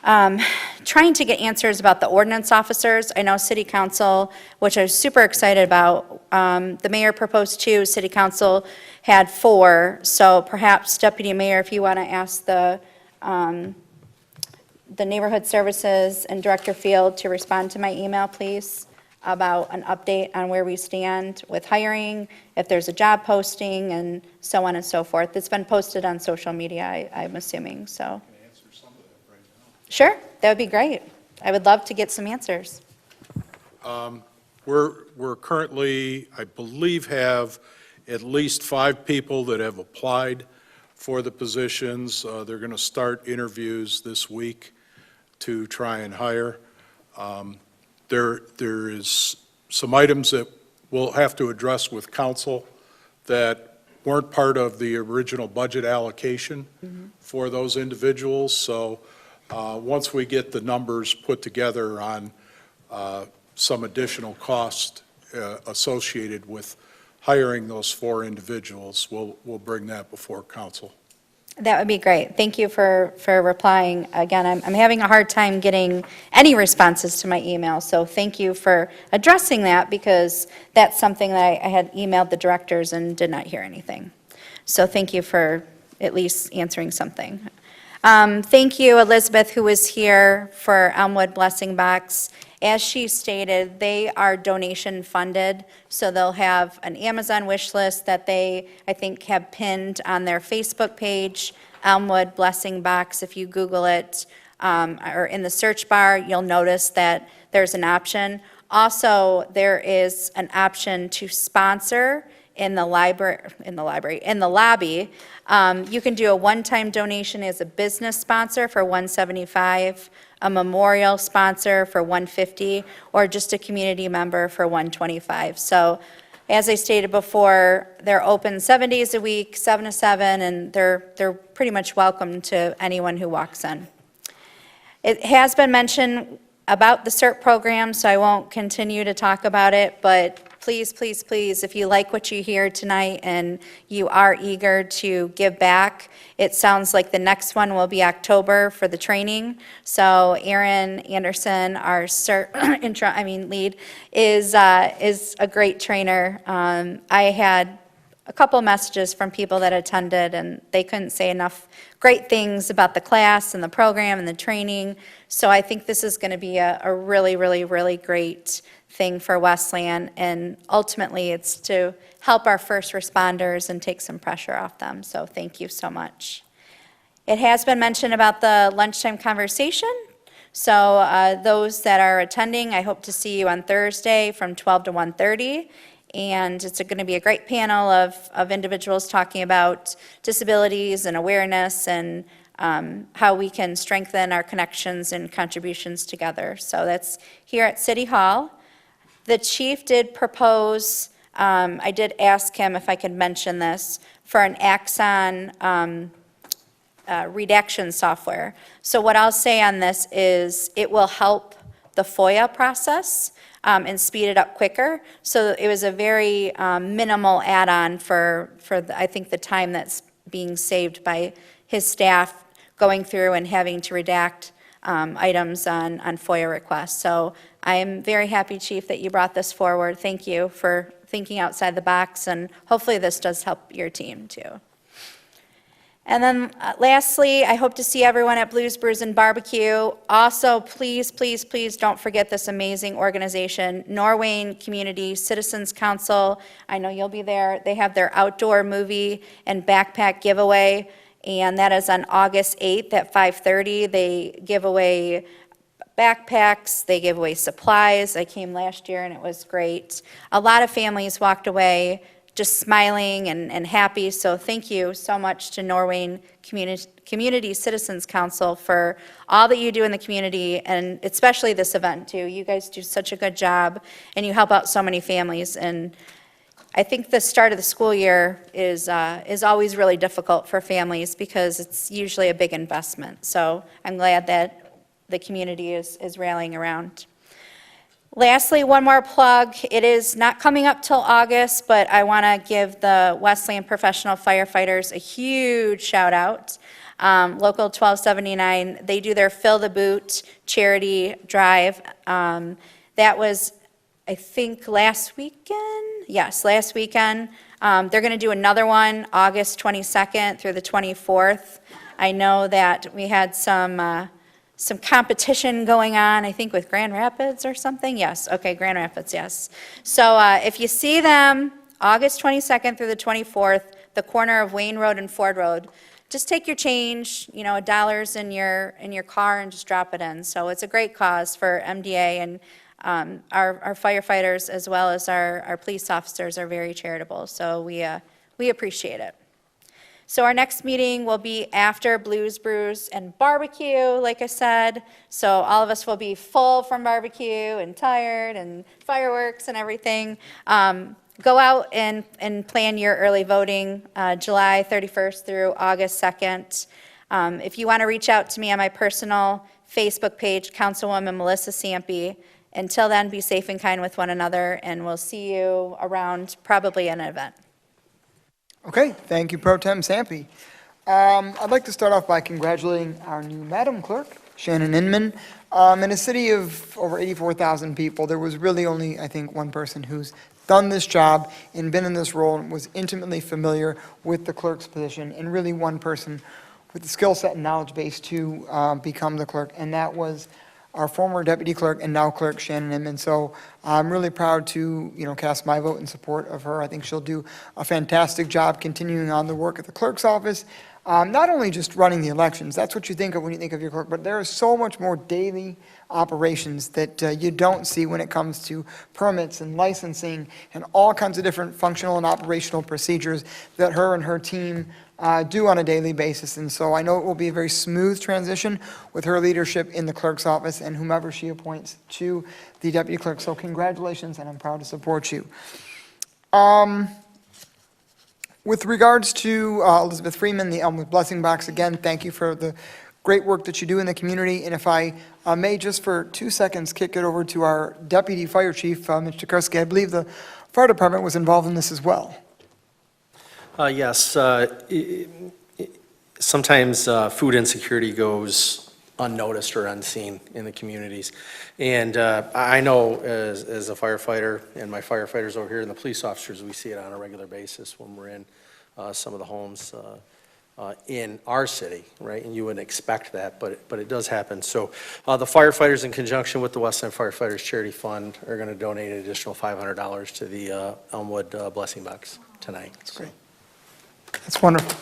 trying to get answers about the ordinance officers. I know City Council, which I was super excited about, the mayor proposed 2, City Council had 4. So perhaps Deputy Mayor, if you want to ask the Neighborhood Services and Director Field to respond to my email, please, about an update on where we stand with hiring, if there's a job posting, and so on and so forth. It's been posted on social media, I'm assuming, so. Sure, that would be great. I would love to get some answers. We're currently, I believe, have at least 5 people that have applied for the positions. They're going to start interviews this week to try and hire. There is some items that we'll have to address with council that weren't part of the original budget allocation for those individuals. So once we get the numbers put together on some additional cost associated with hiring those 4 individuals, we'll bring that before council. That would be great. Thank you for replying. Again, I'm having a hard time getting any responses to my email, so thank you for addressing that, because that's something that I had emailed the directors and did not hear anything. So thank you for at least answering something. Thank you, Elizabeth, who was here for Elmwood Blessing Box. As she stated, they are donation funded, so they'll have an Amazon wish list that they, I think, have pinned on their Facebook page, Elmwood Blessing Box. If you Google it, or in the search bar, you'll notice that there's an option. Also, there is an option to sponsor in the lobby. You can do a one-time donation as a business sponsor for $175, a memorial sponsor for $150, or just a community member for $125. So, as I stated before, they're open 7 days a week, 7 to 7, and they're pretty much welcome to anyone who walks in. It has been mentioned about the CERT program, so I won't continue to talk about it, but please, please, please, if you like what you hear tonight and you are eager to give back, it sounds like the next one will be October for the training. So Aaron Anderson, our CERT lead, is a great trainer. I had a couple messages from people that attended, and they couldn't say enough great things about the class and the program and the training. So I think this is going to be a really, really, really great thing for Westland, and ultimately it's to help our first responders and take some pressure off them. So thank you so much. It has been mentioned about the lunchtime conversation. So those that are attending, I hope to see you on Thursday from 12 to 1:30. And it's going to be a great panel of individuals talking about disabilities and awareness and how we can strengthen our connections and contributions together. So that's here at City Hall. The chief did propose, I did ask him if I could mention this, for an Axon redaction software. So what I'll say on this is it will help the FOIA process and speed it up quicker. So it was a very minimal add-on for I think the time that's being saved by his staff going through and having to redact items on FOIA requests. So I am very happy, Chief, that you brought this forward. Thank you for thinking outside the box, and hopefully this does help your team too. And then lastly, I hope to see everyone at Blues, Brews, and Barbecue. Also, please, please, please don't forget this amazing organization, Norwayne Community Citizens Council. I know you'll be there. They have their outdoor movie and backpack giveaway, and that is on August 8th at 5:30. They give away backpacks, they give away supplies. I came last year and it was great. A lot of families walked away just smiling and happy, so thank you so much to Norwayne Community Citizens Council for all that you do in the community, and especially this event too. You guys do such a good job, and you help out so many families, and I think the start of the school year is always really difficult for families because it's usually a big investment, so I'm glad that the community is rallying around. Lastly, one more plug. It is not coming up till August, but I want to give the Westland professional firefighters a huge shout out. Local 1279, they do their Fill the Boot charity drive. That was, I think, last weekend? Yes, last weekend. They're going to do another one August 22nd through the 24th. I know that we had some competition going on, I think with Grand Rapids or something. Yes, okay, Grand Rapids, yes. So if you see them, August 22nd through the 24th, the corner of Wayne Road and Ford Road, just take your change, $1 in your car and just drop it in. So it's a great cause for MDA, and our firefighters as well as our police officers are very charitable. So we appreciate it. So our next meeting will be after Blues, Brews, and Barbecue, like I said. So all of us will be full from barbecue and tired and fireworks and everything. Go out and plan your early voting, July 31st through August 2nd. If you want to reach out to me on my personal Facebook page, Councilwoman Melissa Sampe. Until then, be safe and kind with one another, and we'll see you around probably an event. Okay, thank you, Pro Tem Sampe. I'd like to start off by congratulating our new Madam Clerk, Shannon Inman. In a city of over 84,000 people, there was really only, I think, one person who's done this job and been in this role and was intimately familiar with the clerk's position, and really one person with the skill set and knowledge base to become the clerk, and that was our former deputy clerk and now clerk Shannon Inman. So I'm really proud to, cast my vote in support of her. I think she'll do a fantastic job continuing on the work at the clerk's office. Not only just running the elections, that's what you think of when you think of your clerk, but there is so much more daily operations that you don't see when it comes to permits and licensing and all kinds of different functional and operational procedures that her and her team do on a daily basis. And so I know it will be a very smooth transition with her leadership in the clerk's office and whomever she appoints to the deputy clerk. So congratulations, and I'm proud to support you. With regards to Elizabeth Freeman, the Elmwood Blessing Box, again, thank you for the great work that you do in the community. And if I may, just for 2 seconds, kick it over to our Deputy Fire Chief, Mitch Tukurski. I believe the fire department was involved in this as well. Yes. Sometimes food insecurity goes unnoticed or unseen in the communities. And I know as a firefighter, and my firefighters over here and the police officers, we see it on a regular basis when we're in some of the homes in our city, right? And you wouldn't expect that, but it does happen. So the firefighters, in conjunction with the Westland Firefighters Charity Fund, are going to donate an additional $500 to the Elmwood Blessing Box tonight. That's great. That's wonderful.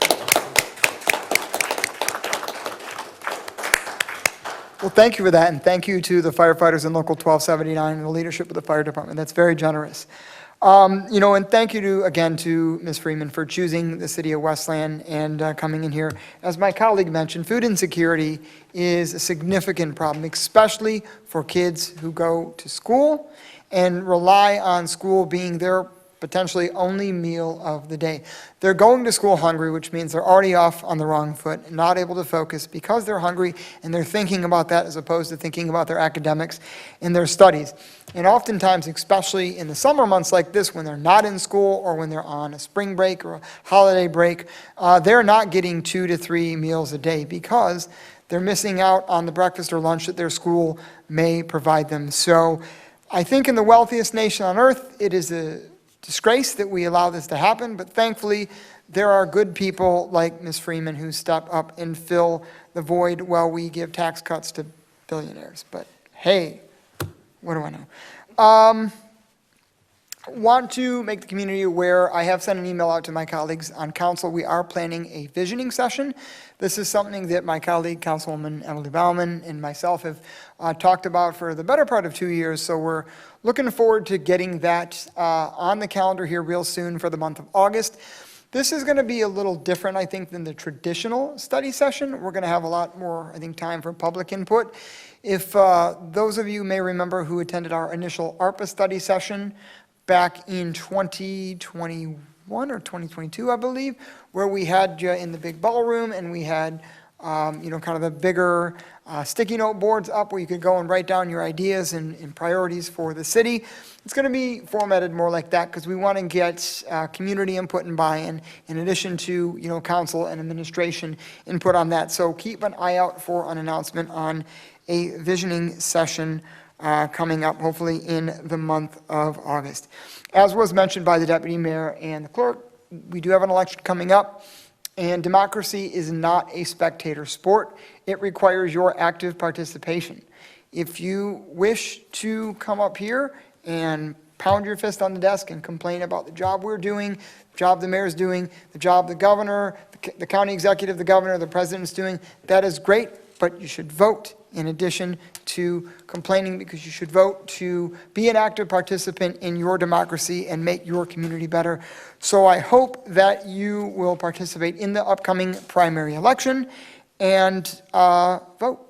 Well, thank you for that, and thank you to the firefighters in Local 1279 and the leadership of the fire department. That's very generous. And thank you again to Ms. Freeman for choosing the city of Westland and coming in here. As my colleague mentioned, food insecurity is a significant problem, especially for kids who go to school and rely on school being their potentially only meal of the day. They're going to school hungry, which means they're already off on the wrong foot, not able to focus because they're hungry and they're thinking about that as opposed to thinking about their academics and their studies. And oftentimes, especially in the summer months like this, when they're not in school or when they're on a spring break or a holiday break, they're not getting 2 to 3 meals a day because they're missing out on the breakfast or lunch that their school may provide them. So I think in the wealthiest nation on earth, it is a disgrace that we allow this to happen, but thankfully there are good people like Ms. Freeman who step up and fill the void while we give tax cuts to billionaires. But hey, what do I know? Want to make the community aware, I have sent an email out to my colleagues on council. We are planning a visioning session. This is something that my colleague, Councilwoman Emily Bauman, and myself have talked about for the better part of 2 years. So we're looking forward to getting that on the calendar here real soon for the month of August. This is going to be a little different, I think, than the traditional study session. We're going to have a lot more, I think, time for public input. If those of you may remember who attended our initial ARPA study session back in 2021 or 2022, I believe, where we had you in the big ballroom and we had, kind of the bigger sticky note boards up where you could go and write down your ideas and priorities for the city. It's going to be formatted more like that because we want to get community input and buy-in in addition to, council and administration input on that. So keep an eye out for an announcement on a visioning session coming up, hopefully in the month of August. As was mentioned by the deputy mayor and the clerk, we do have an election coming up, and democracy is not a spectator sport. It requires your active participation. If you wish to come up here and pound your fist on the desk and complain about the job we're doing, the job the mayor's doing, the job the governor, the county executive, the governor, the president's doing, that is great, but you should vote in addition to complaining, because you should vote to be an active participant in your democracy and make your community better. So I hope that you will participate in the upcoming primary election and vote.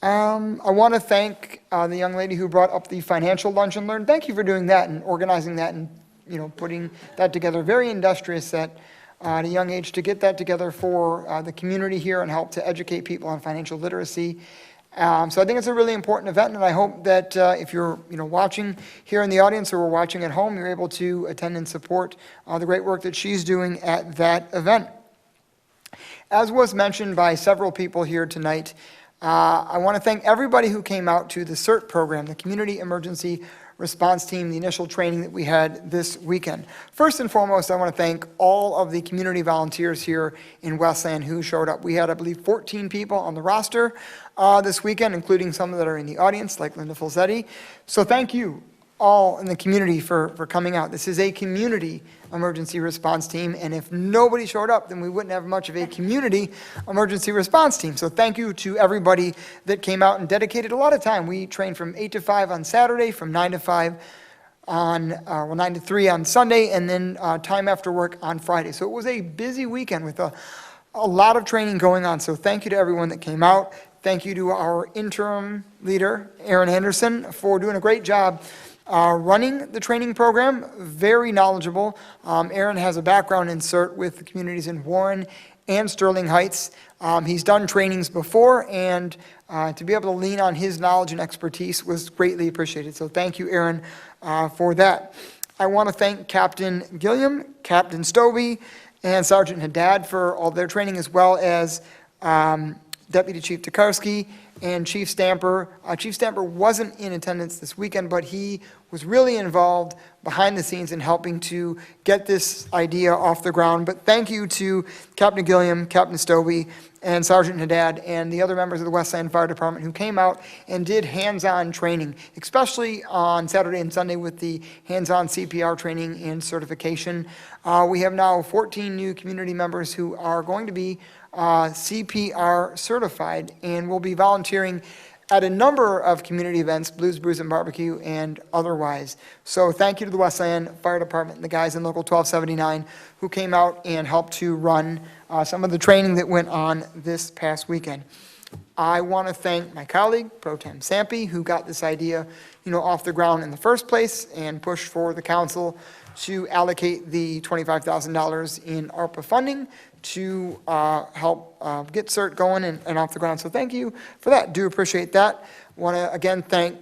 I want to thank the young lady who brought up the financial lunch and learn. Thank you for doing that and organizing that and putting that together. Very industrious at a young age to get that together for the community here and help to educate people on financial literacy. So I think it's a really important event, and I hope that if you're watching here in the audience or watching at home, you're able to attend and support the great work that she's doing at that event. As was mentioned by several people here tonight, I want to thank everybody who came out to the CERT program, the Community Emergency response team, the initial training that we had this weekend. First and foremost, I want to thank all of the community volunteers here in Westland who showed up. We had, I believe, 14 people on the roster this weekend, including some that are in the audience, like Linda Falzetti. So thank you all in the community for coming out. This is a community emergency response team, and if nobody showed up, then we wouldn't have much of a community emergency response team. So thank you to everybody that came out and dedicated a lot of time. We trained from 8 to 5 on Saturday, from 9 to 5 on, 9 to 3 on Sunday, and then time after work on Friday. So it was a busy weekend with a lot of training going on. So thank you to everyone that came out. Thank you to our interim leader, Aaron Anderson, for doing a great job running the training program. Very knowledgeable. Aaron has a background in CERT with the communities in Warren and Sterling Heights. He's done trainings before, and to be able to lean on his knowledge and expertise was greatly appreciated. So thank you, Aaron, for that. I want to thank Captain Gilliam, Captain Stobie, and Sergeant Haddad for all their training, as well as Deputy Chief Tokarski and Chief Stamper. Chief Stamper wasn't in attendance this weekend, but he was really involved behind the scenes in helping to get this idea off the ground. But thank you to Captain Gilliam, Captain Stobie, and Sergeant Haddad, and the other members of the Westland Fire Department who came out and did hands-on training, especially on Saturday and Sunday with the hands-on CPR training and certification. We have now 14 new community members who are going to be CPR certified and will be volunteering at a number of community events, Blues, Brews, and Barbecue, and otherwise. So thank you to the Westland Fire Department and the guys in Local 1279 who came out and helped to run some of the training that went on this past weekend. I want to thank my colleague, Pro Tem Sampe, who got this idea, off the ground in the first place and pushed for the council to allocate the $25,000 in ARPA funding to help get CERT going and off the ground. So thank you for that. Do appreciate that. Want to again thank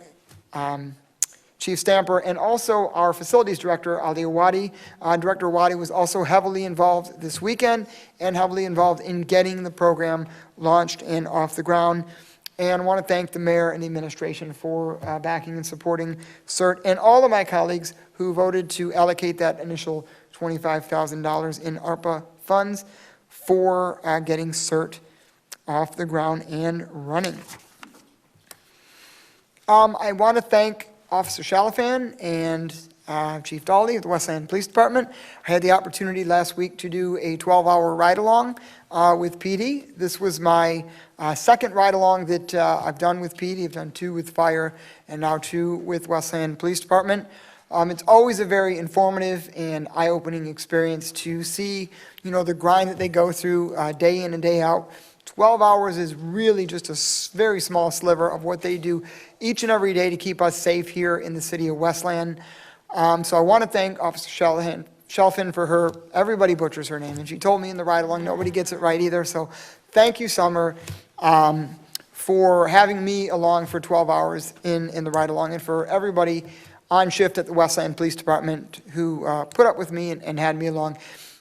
Chief Stamper and also our facilities director, Ali Awadi. Director Awadi was also heavily involved this weekend and heavily involved in getting the program launched and off the ground. And I want to thank the mayor and the administration for backing and supporting CERT, and all of my colleagues who voted to allocate that initial $25,000 in ARPA funds for getting CERT off the ground and running. I want to thank Officer Chalifan and Chief Dawley of the Westland Police Department. I had the opportunity last week to do a 12-hour ride-along with PD. This was my second ride-along that I've done with PD. I've done 2 with fire and now 2 with Westland Police Department. It's always a very informative and eye-opening experience to see, the grind that they go through day in and day out. 12 hours is really just a very small sliver of what they do each and every day to keep us safe here in the city of Westland. So I want to thank Officer Shelfin for everybody butchers her name, and she told me in the ride-along, nobody gets it right either. So thank you, Summer, for having me along for 12 hours in the ride-along, and for everybody on shift at the Westland Police Department who put up with me and had me along.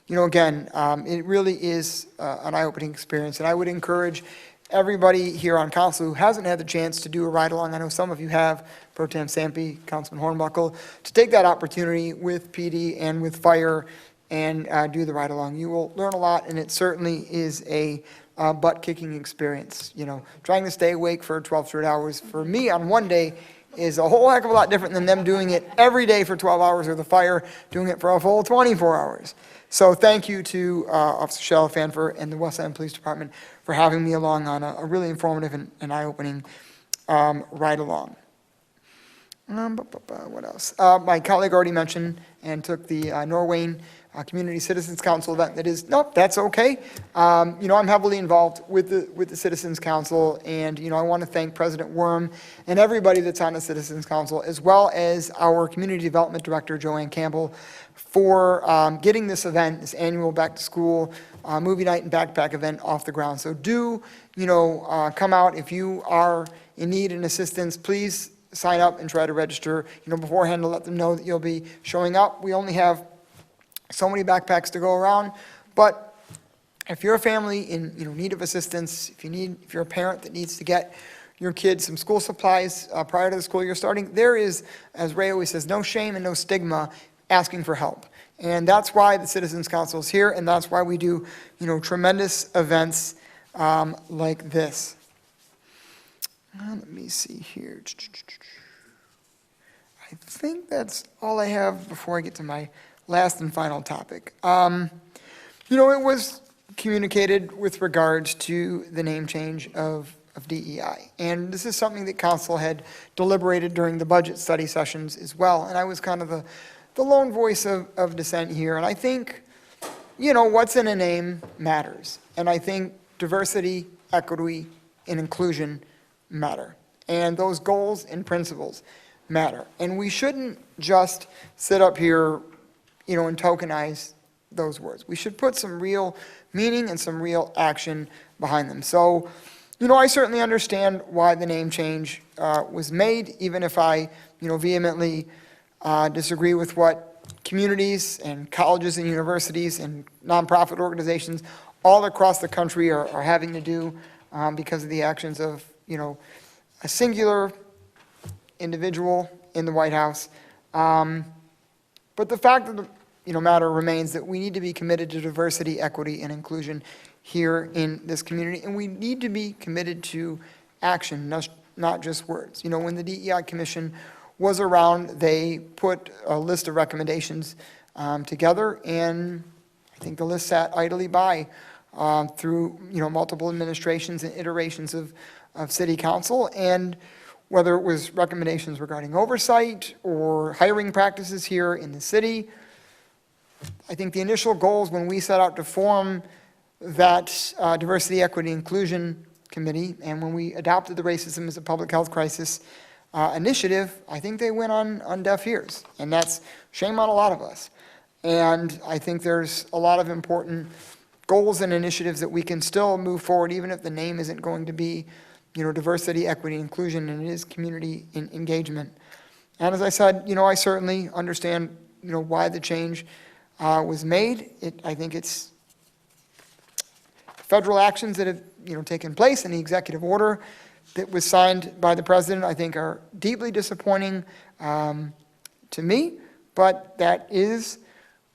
Again, it really is an eye-opening experience, and I would encourage everybody here on council who hasn't had the chance to do a ride-along, I know some of you have, Pro Tem Sampe, Councilman Hornbuckle, to take that opportunity with PD and with fire and do the ride-along. You will learn a lot, and it certainly is a butt-kicking experience. Trying to stay awake for 12 straight hours, for me on one day, is a whole heck of a lot different than them doing it every day for 12 hours, or the fire doing it for a full 24 hours. So thank you to Officer Chalifan and the Westland Police Department for having me along on a really informative and eye-opening ride-along. What else? My colleague already mentioned and took the Norwayne Community Citizens Council event. That's okay. I'm heavily involved with the Citizens Council, and, I want to thank President Worm and everybody that's on the Citizens Council, as well as our Community Development Director, Joanne Campbell, for getting this event, this annual back-to-school movie night and backpack event off the ground. So do, come out. If you are in need and assistance, please sign up and try to register, beforehand to let them know that you'll be showing up. We only have so many backpacks to go around, but if you're a family in need of assistance, if you're a parent that needs to get your kids some school supplies prior to the school year starting, there is, as Ray always says, no shame and no stigma asking for help. And that's why the Citizens Council is here, and that's why we do, tremendous events like this. Let me see here. I think that's all I have before I get to my last and final topic. It was communicated with regards to the name change of DEI. And this is something that council had deliberated during the budget study sessions as well. And I was kind of the lone voice of dissent here. And I think, what's in a name matters. And I think diversity, equity, and inclusion matter. And those goals and principles matter. And we shouldn't just sit up here, and tokenize those words. We should put some real meaning and some real action behind them. So, I certainly understand why the name change was made, even if I, vehemently disagree with what communities and colleges and universities and nonprofit organizations all across the country are having to do because of the actions of, a singular individual in the White House. But the fact of the matter remains that we need to be committed to diversity, equity, and inclusion here in this community, and we need to be committed to action, not just words. When the DEI Commission was around, they put a list of recommendations together, and I think the list sat idly by through multiple administrations and iterations of city council, and whether it was recommendations regarding oversight or hiring practices here in the city. I think the initial goals when we set out to form that Diversity, Equity, Inclusion Committee, and when we adopted the Racism as a Public Health Crisis initiative, I think they went on deaf ears, and that's shame on a lot of us. And I think there's a lot of important goals and initiatives that we can still move forward, even if the name isn't going to be, diversity, equity, inclusion, and it is community engagement. And as I said, I certainly understand, why the change was made. I think it's federal actions that have, taken place in the executive order that was signed by the president, I think are deeply disappointing to me, but that is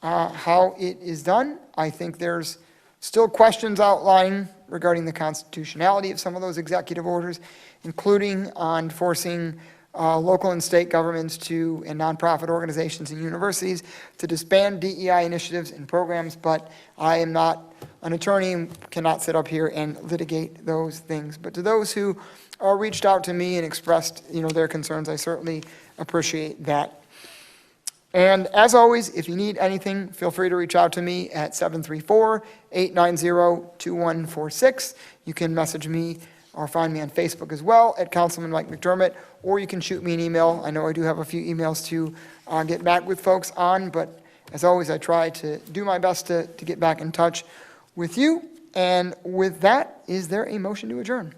how it is done. I think there's still questions outlying regarding the constitutionality of some of those executive orders, including on forcing local and state governments and nonprofit organizations and universities to disband DEI initiatives and programs, but I am not an attorney and cannot sit up here and litigate those things. But to those who reached out to me and expressed, their concerns, I certainly appreciate that. And as always, if you need anything, feel free to reach out to me at 734-890-2146. You can message me or find me on Facebook as well at Councilman Mike McDermott, or you can shoot me an email. I know I do have a few emails to get back with folks on, but as always, I try to do my best to get back in touch with you. And with that, is there a motion to adjourn?